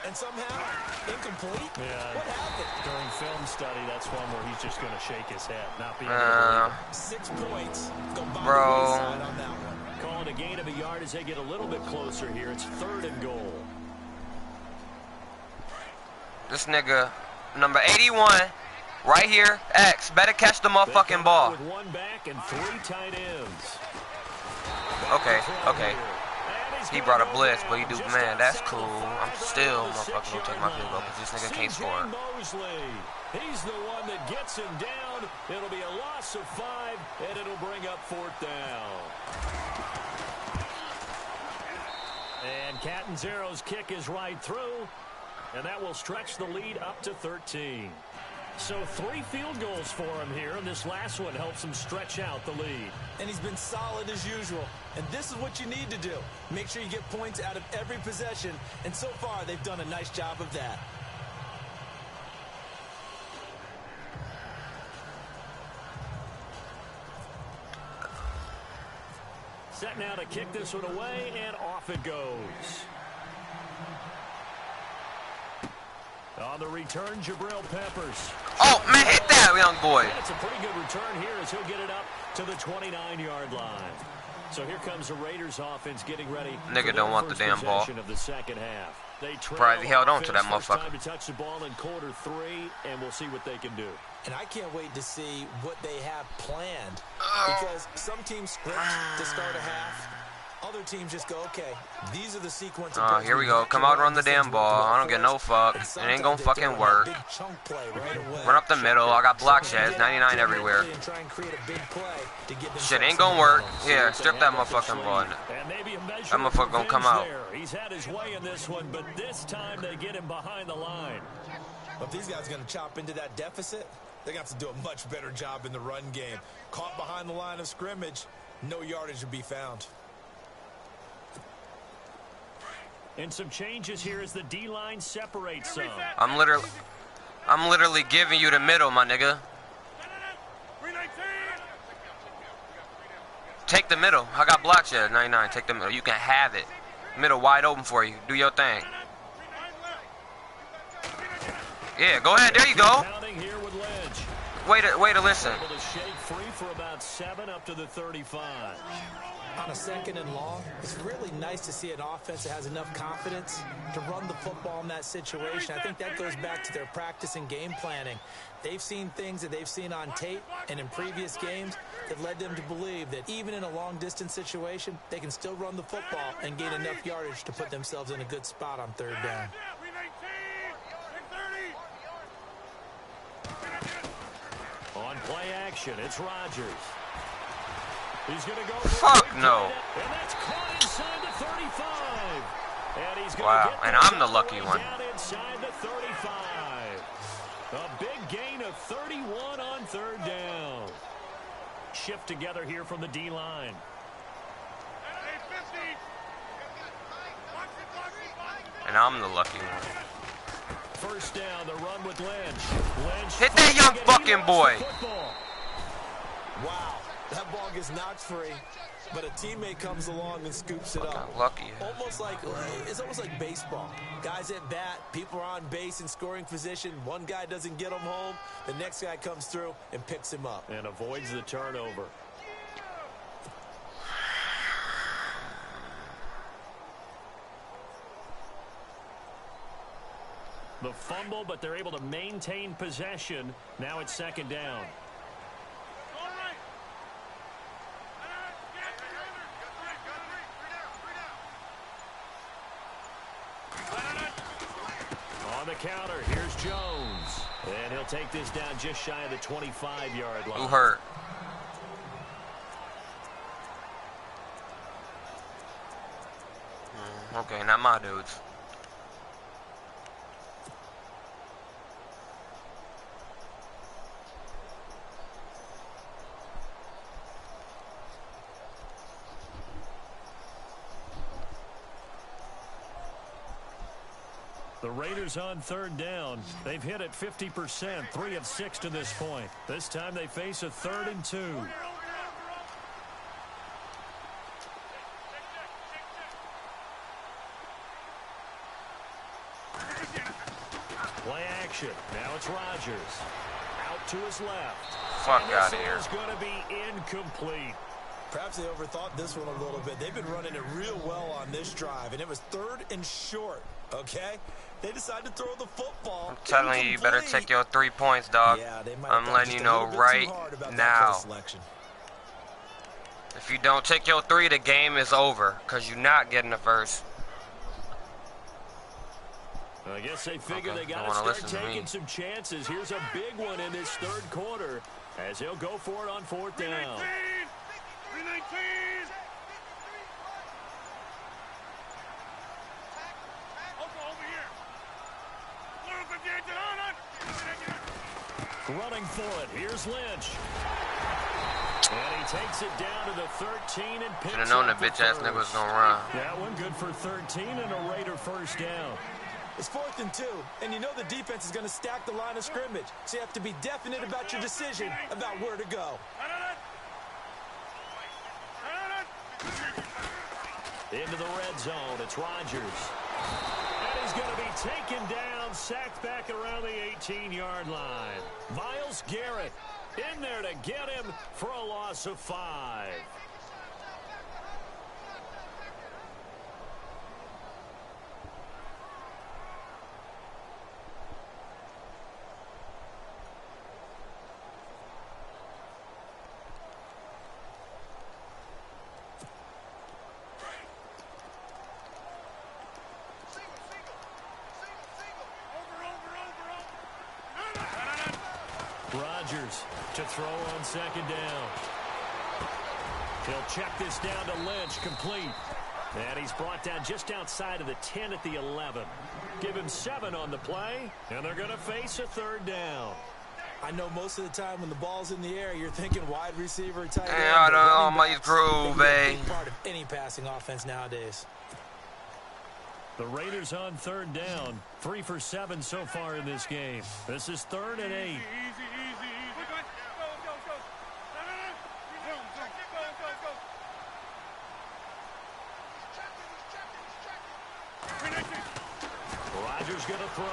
And somehow, incomplete? Yeah. What happened? During film study, that's one where he's just going to shake his head, not being able to believe it. 6 points. Go by Bro. the wayside on that one. Calling a gain of a yard as they get a little bit closer here. It's 3rd and goal. This nigga, number 81, right here, X, better catch the motherfucking ball. With 1 back and 3 tight ends. Okay. He brought a blitz, but he do, man, that's cool. I'm still motherfucking gonna take my field goal because this nigga can't score. He's the one that gets him down. It'll be a loss of 5, and it'll bring up 4th down. And Catanzaro's kick is right through, and that will stretch the lead up to 13. So 3 field goals for him here, and this last one helps him stretch out the lead. And he's been solid as usual. And this is what you need to do. Make sure you get points out of every possession. And so far, they've done a nice job of that. Set now to kick this one away, and off it goes. On the return, Jabril Peppers. Oh, man, hit that, young boy. That's a pretty good return here as he'll get it up to the 29-yard line. So here comes the Raiders offense getting ready. Nigga don't want the damn ball. Of the second half. They Surprised he held on to that motherfucker. Time to touch the ball in quarter 3, and we'll see what they can do. And I can't wait to see what they have planned. Because some teams script to start a half. Other teams just go, okay, these are the sequence of plays. Here we go. Come out, run the damn ball. I don't get no fuck. It ain't gonna fucking work. Run up the middle. I got block sheds, 99 everywhere. Shit ain't gonna work. Yeah, strip that motherfucking ball. That motherfucker gonna come out. He's had his way in this one, but this time they get him behind the line. If these guys are going to chop into that deficit, they got to do a much better job in the run game. Caught behind the line of scrimmage, no yardage to be found. And some changes here as the D-line separates some. I'm literally giving you the middle, my nigga. Take the middle. I got block shed, 99. Take the middle. You can have it. Middle wide open for you. Do your thing. Yeah, go ahead. There you go. Way to listen. Able to shake free for about 7 up to the 35. On a 2nd and long, it's really nice to see an offense that has enough confidence to run the football in that situation. I think that goes back to their practice and game planning. They've seen things that they've seen on tape and in previous games that led them to believe that even in a long-distance situation, they can still run the football and gain enough yardage to put themselves in a good spot on 3rd down. On play action, it's Rodgers. He's going to go. Fuck no. And that's caught inside the 35. And he's wow, and I'm the lucky one. Down inside the 35. A big gain of 31 on 3rd down. Shift together here from the D-line. And I'm the lucky one. First down, the run with Lynch. Hit that young fucking boy. Wow, that ball gets knocked free, but a teammate comes along and scoops it up. Lucky. It's almost like baseball. Guys at bat, people are on base in scoring position. One guy doesn't get him home. The next guy comes through and picks him up. And avoids the turnover. The fumble, but they're able to maintain possession. Now it's second down. On the counter, here's Jones. And he'll take this down just shy of the 25-yard line. Who hurt? Okay, not my dudes. The Raiders on third down. They've hit it 50%, 3 of 6 to this point. This time they face a 3rd and 2. Play action. Now it's Rodgers. Out to his left. Fuck and out this of here. is going to be incomplete. Perhaps they overthought this one a little bit. They've been running it real well on this drive, and it was 3rd and short, okay? They decided to throw the football. I'm telling you, you better take your 3 points, dog. Yeah, they might have I'm thought letting just you a know little bit right too hard about that now. play selection. If you don't take your 3, the game is over, because you're not getting the first. I guess they figure Okay, they got don't to wanna start listen to taking me. some chances. Here's a big one in this 3rd quarter as he'll go for it on 4th down. 319! Running for it. Here's Lynch. And he takes it down to the 13 and picks Should have known up the the bitch ass nigga was first. gonna run. That one good for 13 and a Raider first down. It's 4th and 2, and you know the defense is going to stack the line of scrimmage, so you have to be definite about your decision about where to go. Into the red zone. It's Rodgers. And he's going to be taken down, sacked back around the 18-yard line. Myles Garrett in there to get him for a loss of 5. Rodgers to throw on second down. He'll check this down to Lynch, complete. And he's brought down just outside of the 10 at the 11. Give him 7 on the play, and they're going to face a 3rd down. I know most of the time when the ball's in the air, you're thinking wide receiver, tight end. Yeah, I but don't know, running my backs, groove, they're a big eh? part of any passing offense nowadays. The Raiders on 3rd down. 3 for 7 so far in this game. This is 3rd and 8. Easy. Go. Rodgers going to throw.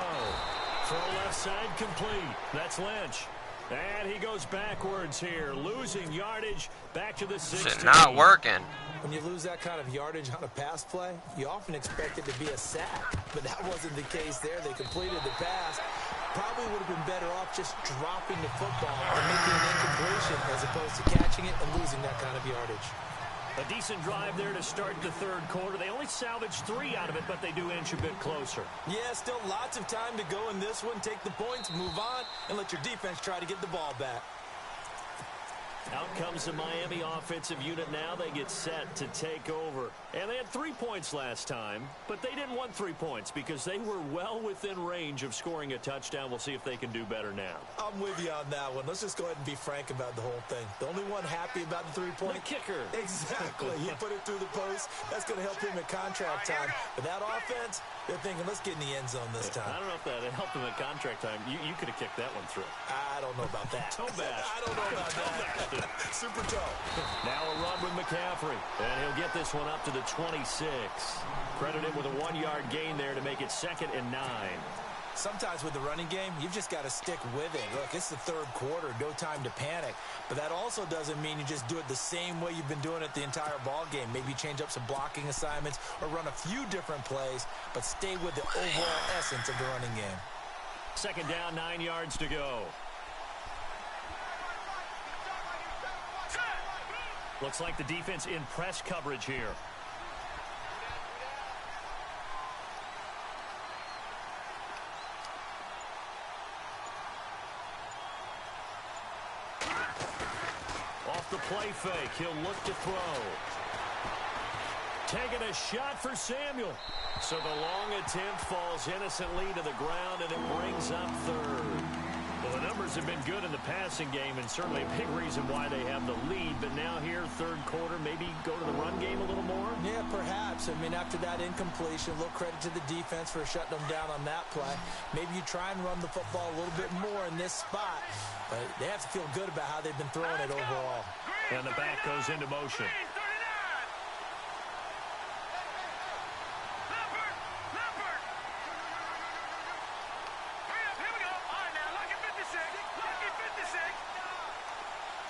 Throw left side complete. That's Lynch. And he goes backwards here, losing yardage back to the 16. Shit not working. When you lose that kind of yardage on a pass play, you often expect it to be a sack. But that wasn't the case there. They completed the pass. Probably would have been better off just dropping the football and making an incompletion as opposed to catching it and losing that kind of yardage. A decent drive there to start the 3rd quarter. They only salvaged 3 out of it, but they do inch a bit closer. Yeah, still lots of time to go in this one. Take the points, move on, and let your defense try to get the ball back. Out comes the Miami offensive unit now. They get set to take over. And they had 3 points last time, but they didn't want 3 points because they were well within range of scoring a touchdown. We'll see if they can do better now. I'm with you on that one. Let's just go ahead and be frank about the whole thing. The only one happy about the 3-point. The kicker. Exactly. You put it through the post. That's going to help him at contract time. But that offense, they're thinking, let's get in the end zone this time. I don't know if that helped him at contract time. You could have kicked that one through. I don't know about that. Toe bash. I don't know about that. Super toe. Now a run with McCaffrey. And he'll get this one up to the 26. Credit him with a 1-yard gain there to make it 2nd and 9. Sometimes with the running game, you've just got to stick with it. Look, it's the 3rd quarter, no time to panic. But that also doesn't mean you just do it the same way you've been doing it the entire ball game. Maybe change up some blocking assignments or run a few different plays, but stay with the overall essence of the running game. Second down, 9 yards to go. Looks like the defense in press coverage here. Off the play fake, he'll look to throw. Taking a shot for Samuel. So the long attempt falls innocently to the ground, and it brings up third. Well, the numbers have been good in the passing game, and certainly a big reason why they have the lead. But now here, third quarter, maybe go to the run game a little more? Yeah, perhaps. I mean, after that incompletion, a little credit to the defense for shutting them down on that play. Maybe you try and run the football a little bit more in this spot. But they have to feel good about how they've been throwing it overall. And the back goes into motion.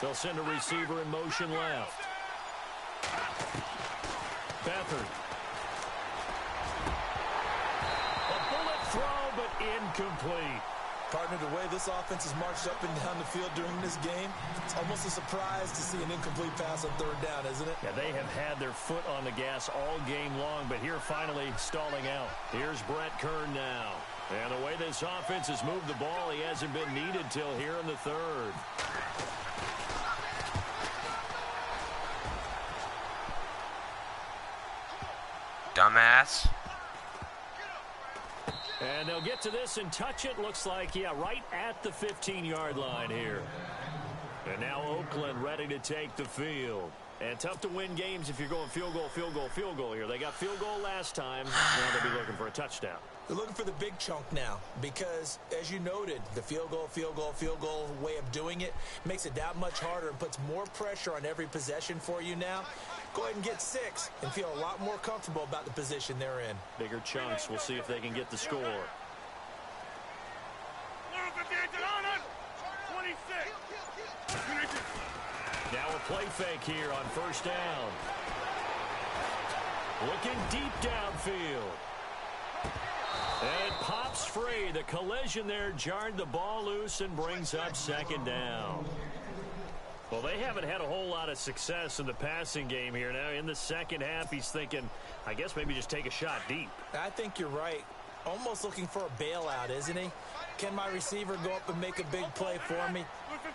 They'll send a receiver in motion left. Beathard. A bullet throw, but incomplete. Partner, the way this offense has marched up and down the field during this game, it's almost a surprise to see an incomplete pass on third down, isn't it? Yeah, they have had their foot on the gas all game long, but here finally stalling out. Here's Brett Kern now. And the way this offense has moved the ball, he hasn't been needed till here in the third. Dumbass. And they'll get to this and touch it. Looks like, yeah, right at the 15-yard line here. And now Oakland ready to take the field. And tough to win games if you're going field goal, field goal, field goal here. They got field goal last time. Now they'll be looking for a touchdown. They're looking for the big chunk now because, as you noted, the field goal way of doing it makes it that much harder and puts more pressure on every possession for you now. Go ahead and get 6 and feel a lot more comfortable about the position they're in. Bigger chunks. We'll see if they can get the score. Now a play fake here on first down. Looking deep downfield. And it pops free. The collision there jarred the ball loose and brings up second down. Well, they haven't had a whole lot of success in the passing game here. Now in the second half, he's thinking, I guess maybe just take a shot deep. I think you're right. Almost looking for a bailout, isn't he? Can my receiver go up and make a big play for me?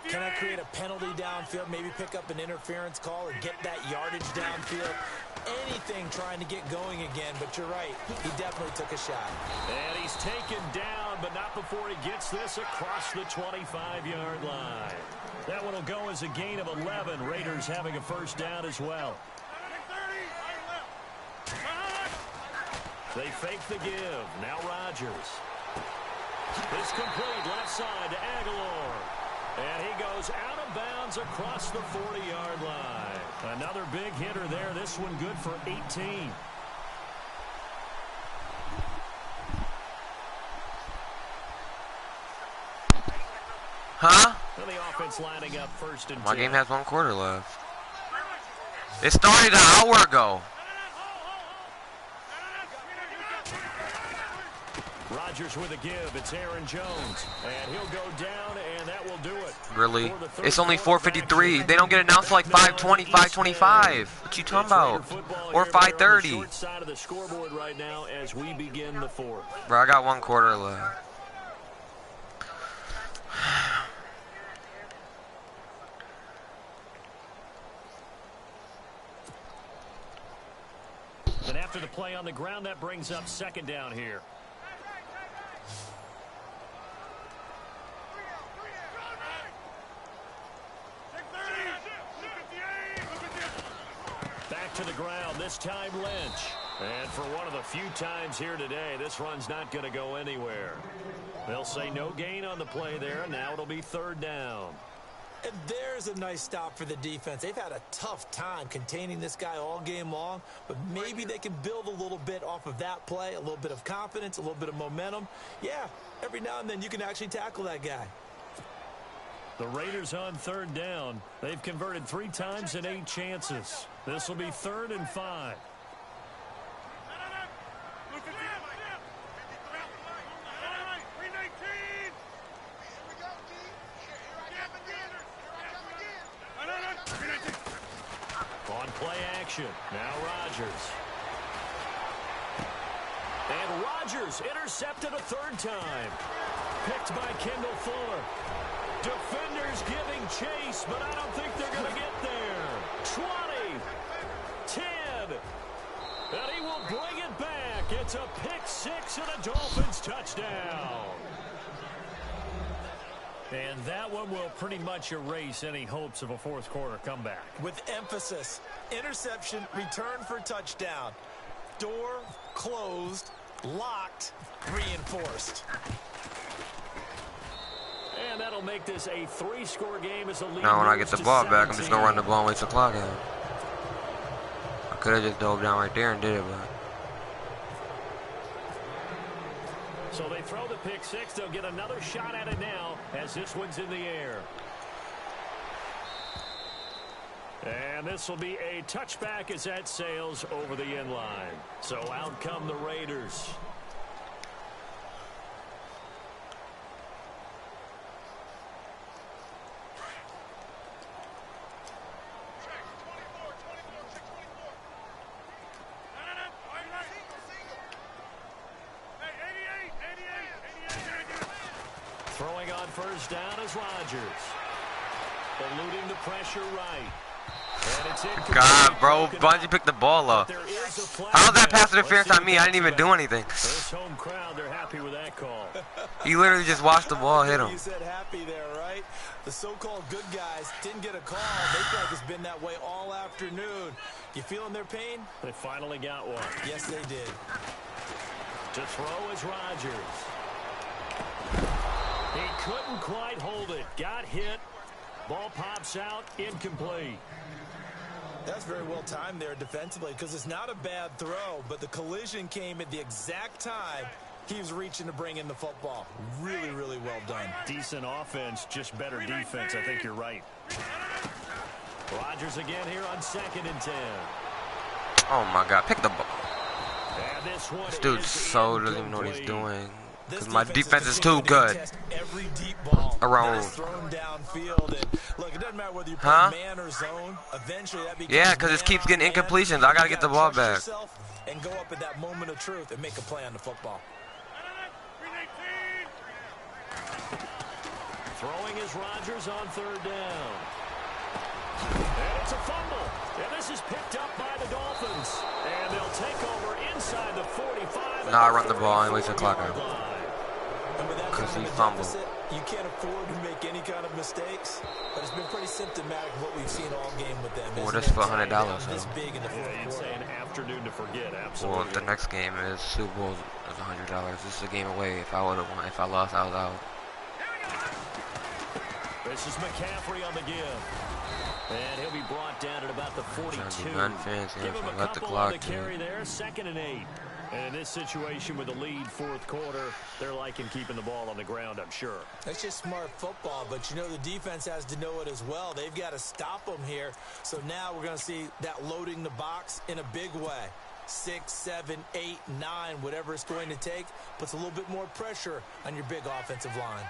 Can I create a penalty downfield, maybe pick up an interference call or get that yardage downfield? Anything trying to get going again, but you're right. He definitely took a shot. And he's taken down, but not before he gets this across the 25-yard line. That one will go as a gain of 11. Raiders having a first down as well. They fake the give. Now Rodgers. It's complete left side to Aguilar. And he goes out of bounds across the 40-yard line. Another big hitter there. This one good for 18. Huh? Well, the offense lining up first and 10. My game has 1 quarter left. It started an hour ago. Rodgers with a give. It's Aaron Jones. And he'll go down, and that will do it. Really? It's only 4:53. They don't get announced till like 5:20, 5:25. What you talking about? Or 5:30. Short side of the scoreboard right now as we begin the fourth. Bro, I got 1 quarter left. And after the play on the ground, that brings up second down here. Back to the ground, this time Lynch. And for one of the few times here today, this run's not going to go anywhere. They'll say no gain on the play there. Now it'll be third down. And there's a nice stop for the defense. They've had a tough time containing this guy all game long, but maybe they can build a little bit off of that play, a little bit of confidence, a little bit of momentum. Yeah, every now and then you can actually tackle that guy. The Raiders on third down. They've converted 3 times in 8 chances. This will be 3rd and 5. Play action. Now Rodgers. And Rodgers intercepted a third time. Picked by Kendall Fuller. Defenders giving chase, but I don't think they're going to get there. 20, 10, and he will bring it back. It's a pick six and a Dolphins touchdown. And that one will pretty much erase any hopes of a fourth quarter comeback. With emphasis, interception, return for touchdown. Door closed, locked, reinforced. And that'll make this a 3-score game as a lead. Now when I get the ball back, I'm 17. just gonna run the ball and waste the clock out. I could have just dove down right there and did it, but So they throw the pick six. They'll get another shot at it now as this one's in the air. And this will be a touchback as that sails over the end line. So out come the Raiders. Throwing on first down is Rodgers. Eluding the pressure right. And it's incomplete. God, bro, Bungie picked the ball up. How's that pass interference on me? I didn't even do anything. This home crowd, they're happy with that call. He literally just watched the ball hit him. You said happy there, right? The so-called good guys didn't get a call. They feel like it's been that way all afternoon. You feeling their pain? They finally got one. Yes, they did. To throw is Rodgers. He couldn't quite hold it. Got hit. Ball pops out. Incomplete. That's very well timed there defensively because it's not a bad throw, but the collision came at the exact time he was reaching to bring in the football. Really, really well done. Decent offense, just better defense. I think you're right. Rodgers again here on 2nd and 10. Oh my God, pick the ball. And this one This dude is so doesn't even know what he's incomplete. doing. Because my defense is too good. Every deep ball around. thrown downfield, and look, it doesn't matter whether you play man or zone. Eventually, that becomes Yeah, because it keeps getting incompletions. I gotta get the ball back. And go up at that moment of truth and make a play on the football. Throwing is Rodgers on 3rd down. And it's a fumble. And this is picked up by the Dolphins. And they'll take over inside the 45. Now I run the ball and waste the clock out. Because he fumbled. You can't afford to make any kind of mistakes, but it's been pretty symptomatic of what we've seen all game with them. Well, that's for $100. This big in the fourth You'd quarter. say an afternoon to forget, absolutely. Well, the next game is Super Bowl is $100. This is a game away. If I would have won, if I lost, I was out. This is McCaffrey on the give. And he'll be brought down at about the 42. Give him a Let the couple clock on the carry there, 2nd and 8. And in this situation with the lead 4th quarter, they're liking keeping the ball on the ground, I'm sure. That's just smart football, but you know the defense has to know it as well. They've got to stop them here. So now we're going to see that loading the box in a big way. 6, 7, 8, 9, whatever it's going to take, puts a little bit more pressure on your big offensive line.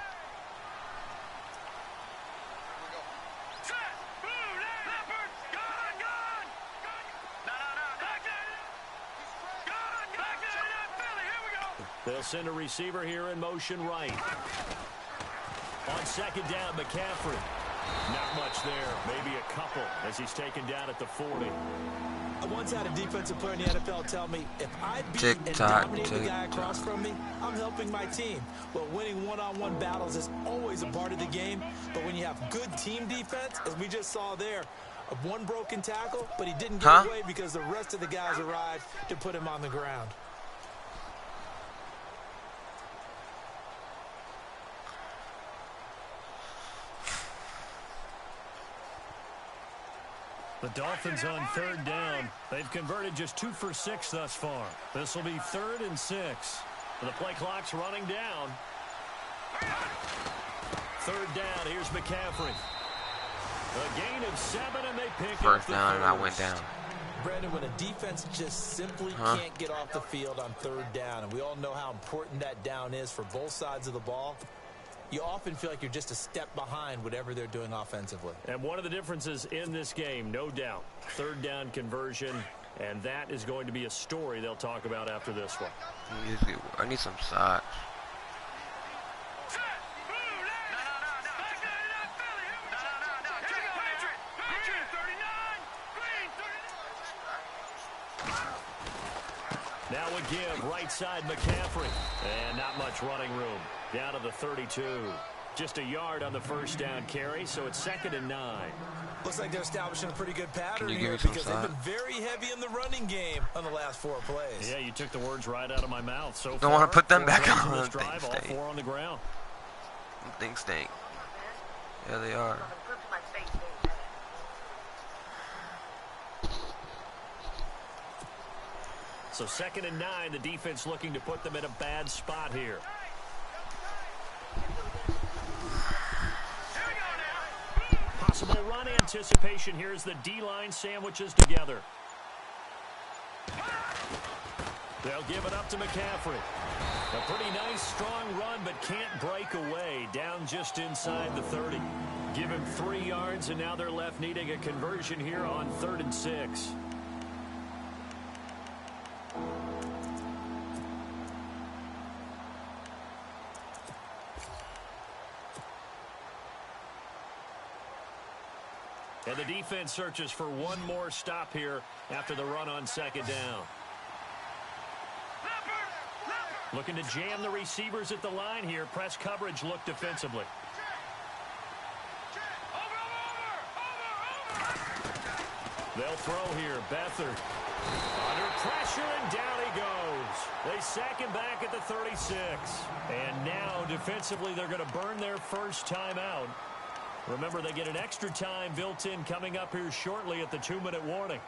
They'll send a receiver here in motion right. On 2nd down, McCaffrey. Not much there. Maybe a couple as he's taken down at the 40. I once had a defensive player in the NFL tell me, if I beat and dominate the guy across from me, I'm helping my team. Well, winning one-on-one battles is always a part of the game, but when you have good team defense, as we just saw there, one broken tackle, but he didn't get away because the rest of the guys arrived to put him on the ground. The Dolphins on 3rd down. They've converted just 2 for 6 thus far. This will be 3rd and 6. And the play clock's running down. 3rd down. Here's McCaffrey. A gain of 7, and they pick up First down, and I went down. Brandon, when a defense just simply can't get off the field on 3rd down, and we all know how important that down is for both sides of the ball, you often feel like you're just a step behind whatever they're doing offensively. And one of the differences in this game, no doubt, third down conversion, and that is going to be a story they'll talk about after this one. I need some socks. Now a give, right side McCaffrey. And not much running room. Down to the 32. Just a yard on the first down carry, so it's 2nd and 9. Looks like they're establishing a pretty good pattern here because they've been very heavy in the running game on the last 4 plays. Yeah, you took the words right out of my mouth. So don't want to put them back on. This drive, all 4 on the ground. Things stink. Yeah, they are. So 2nd and 9, the defense looking to put them in a bad spot here. Possible run anticipation here as the D-line sandwiches together. They'll give it up to McCaffrey. A pretty nice, strong run, but can't break away. Down just inside the 30. Give him 3 yards, and now they're left needing a conversion here on 3rd and 6. And the defense searches for one more stop here after the run on 2nd down. Looking to jam the receivers at the line here. Press coverage look defensively. They'll throw here. Beathard under pressure, and down he goes. They sack him back at the 36. And now defensively they're going to burn their first time out. Remember, they get an extra time built in coming up here shortly at the 2-minute warning.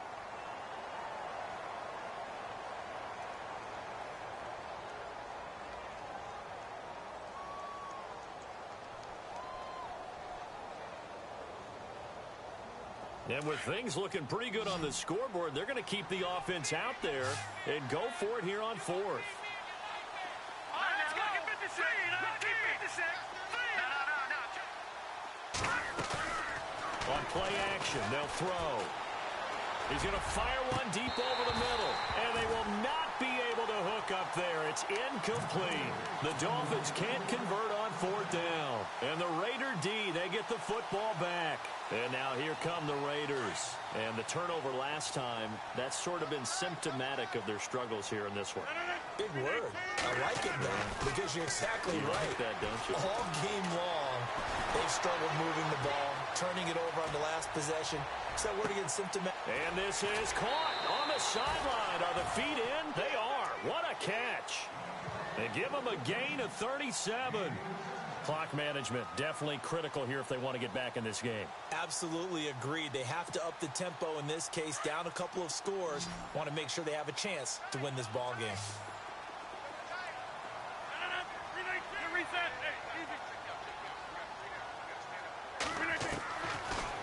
And with things looking pretty good on the scoreboard, they're going to keep the offense out there and go for it here on 4th. On play action, they'll throw. He's going to fire one deep over the middle, and they will not be able to hook up there. It's incomplete. The Dolphins can't convert on 4th down. And the Raider D, they get the football back. And now here come the Raiders. And the turnover last time, that's sort of been symptomatic of their struggles here in this one. Big word. I like it, man, because you're exactly right. Like that, don't you? All game long, they've struggled moving the ball, turning it over on the last possession. So that word again, symptomatic. And this is caught on the sideline. Are the feet in? They are. What a catch. They give them a gain of 37. Clock management definitely critical here if they want to get back in this game. Absolutely agreed. They have to up the tempo in this case, down a couple of scores. Want to make sure they have a chance to win this ball game.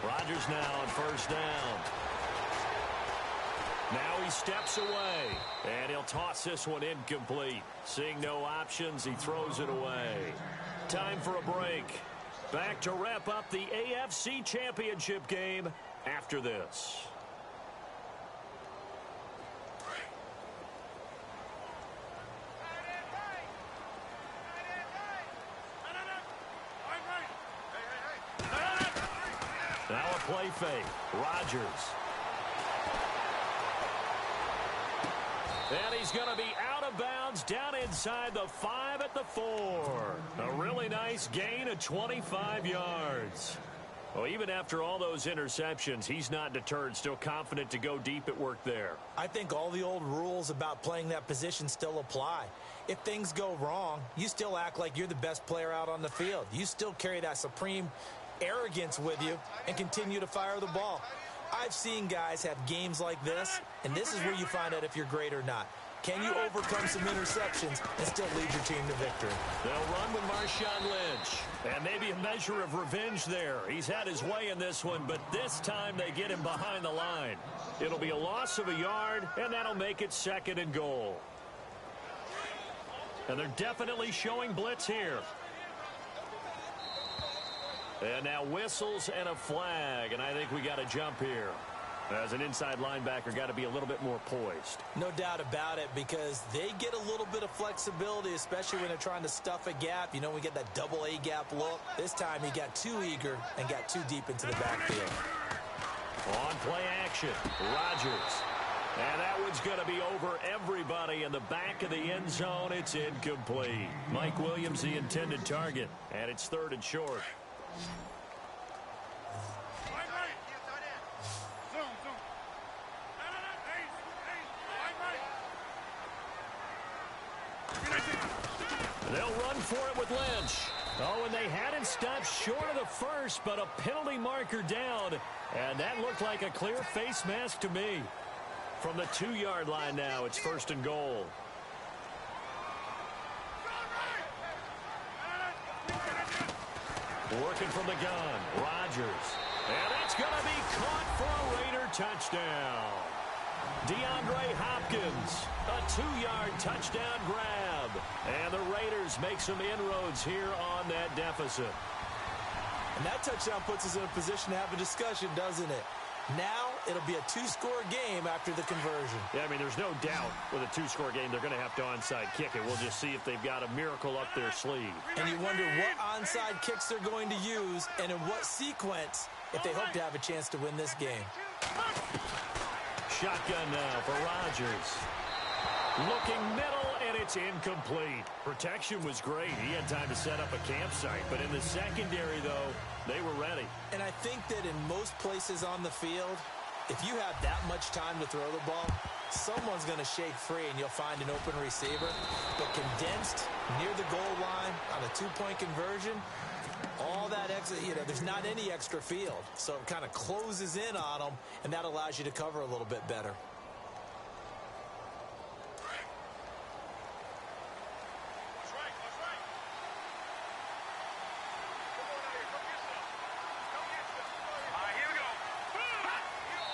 Rodgers now on 1st down. Now he steps away, and he'll toss this one incomplete. Seeing no options, he throws it away. Time for a break. Back to wrap up the AFC Championship game after this. Now a play fake. Rodgers. And he's going to be out of bounds down inside the 5 at the 4. A really nice gain of 25 yards. Well, even after all those interceptions, he's not deterred, still confident to go deep at work there. I think all the old rules about playing that position still apply. If things go wrong, you still act like you're the best player out on the field. You still carry that supreme arrogance with you and continue to fire the ball. I've seen guys have games like this, and this is where you find out if you're great or not. Can you overcome some interceptions and still lead your team to victory? They'll run with Marshawn Lynch. And maybe a measure of revenge there. He's had his way in this one, but this time they get him behind the line. It'll be a loss of a yard, and that'll make it 2nd and goal. And they're definitely showing blitz here. And now whistles and a flag, and I think we got a jump here. As an inside linebacker, got to be a little bit more poised. No doubt about it, because they get a little bit of flexibility, especially when they're trying to stuff a gap. You know, we get that double A gap look. This time he got too eager and got too deep into the backfield. On play action, Rodgers. And that one's going to be over everybody in the back of the end zone. It's incomplete. Mike Williams, the intended target, and it's 3rd and short. They'll run for it with Lynch. Oh, and they hadn't stopped short of the first, but a penalty marker down. And that looked like a clear face mask to me. From the 2-yard line now, it's 1st and goal. Working from the gun, Rodgers. And that's going to be caught for a Raider touchdown. DeAndre Hopkins, a 2-yard touchdown grab. And the Raiders make some inroads here on that deficit. And that touchdown puts us in a position to have a discussion, doesn't it? Now it'll be a 2-score game after the conversion. Yeah, I mean, there's no doubt with a 2-score game they're going to have to onside kick it. We'll just see if they've got a miracle up their sleeve. And you wonder what onside kicks they're going to use and in what sequence if they hope to have a chance to win this game. Shotgun now for Rodgers. Looking middle, and it's incomplete. Protection was great. He had time to set up a campsite. But in the secondary, though, they were ready. And I think that in most places on the field, if you have that much time to throw the ball, someone's going to shake free and you'll find an open receiver. But condensed near the goal line on a 2-point conversion, all that extra, there's not any extra field. So it kind of closes in on them, and that allows you to cover a little bit better.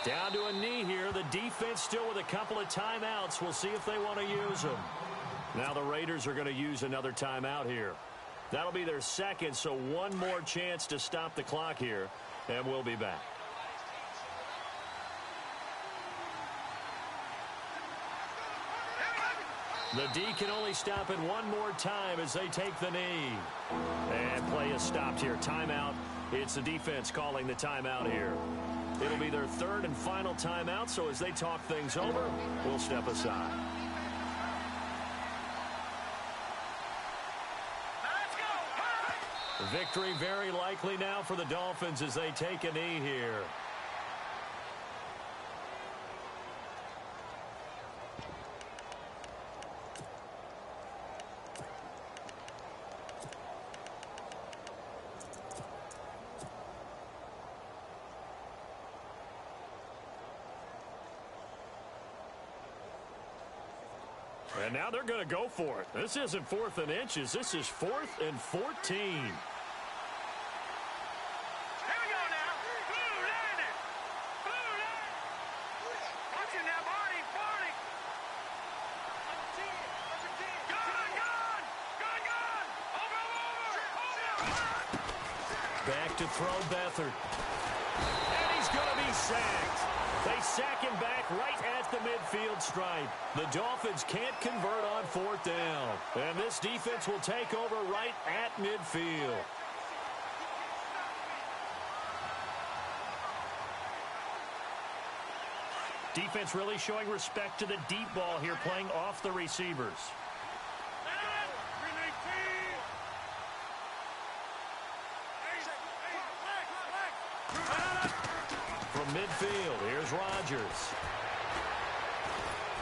Down to a knee here. The defense still with a couple of timeouts. We'll see if they want to use them. Now the Raiders are going to use another timeout here. That'll be their second, so one more chance to stop the clock here, and we'll be back. The D can only stop it one more time as they take the knee. And play is stopped here. Timeout. It's the defense calling the timeout here. It'll be their 3rd and final timeout, so as they talk things over, we'll step aside. Victory very likely now for the Dolphins as they take a knee here. And now they're going to go for it. This isn't 4th and inches. This is 4th and 14. Back to throw Beathard. And he's going to be sacked. They sack him back right at the midfield stripe. The Dolphins can't convert on 4th down. And this defense will take over right at midfield. Defense really showing respect to the deep ball here, playing off the receivers. From midfield, here's Rodgers.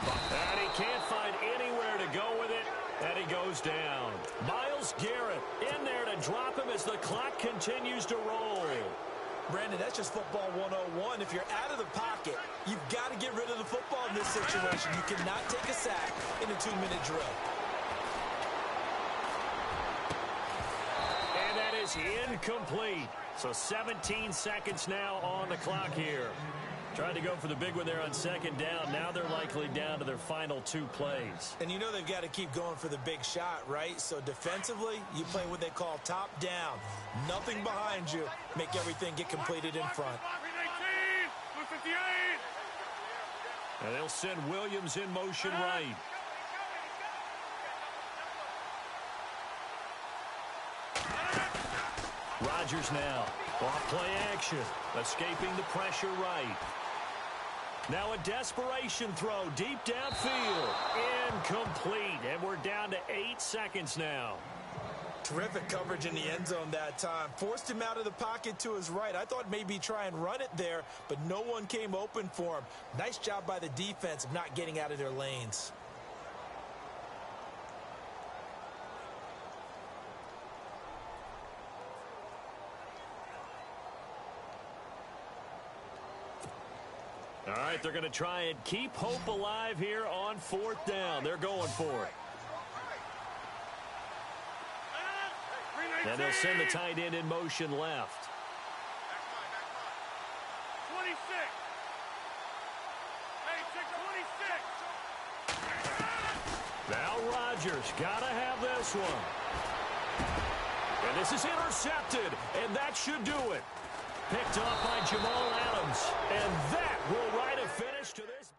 And he can't find anywhere to go with it, and he goes down. Myles Garrett in there to drop him as the clock continues to roll. Brandon, that's just football 101. If you're out of the pocket, you've got to get rid of the football in this situation. You cannot take a sack in a 2-minute drill. And that is incomplete. So 17 seconds now on the clock here. Tried to go for the big one there on second down. Now they're likely down to their final 2 plays. And you know they've got to keep going for the big shot, right? So defensively, you play what they call top down. Nothing behind you. Make everything get completed in front. And they'll send Williams in motion right. Rodgers now. Off play action. Escaping the pressure right. Now a desperation throw deep downfield. Incomplete. And we're down to 8 seconds now. Terrific coverage in the end zone that time. Forced him out of the pocket to his right. I thought maybe try and run it there, but no one came open for him. Nice job by the defense of not getting out of their lanes. All right, they're going to try and keep hope alive here on 4th down. They're going for it. And they'll send the tight end in motion left. 26. Hey, 26. Now Rodgers got to have this one. And this is intercepted, and that should do it. Picked up by Jamal Adams. And that will write a finish to this.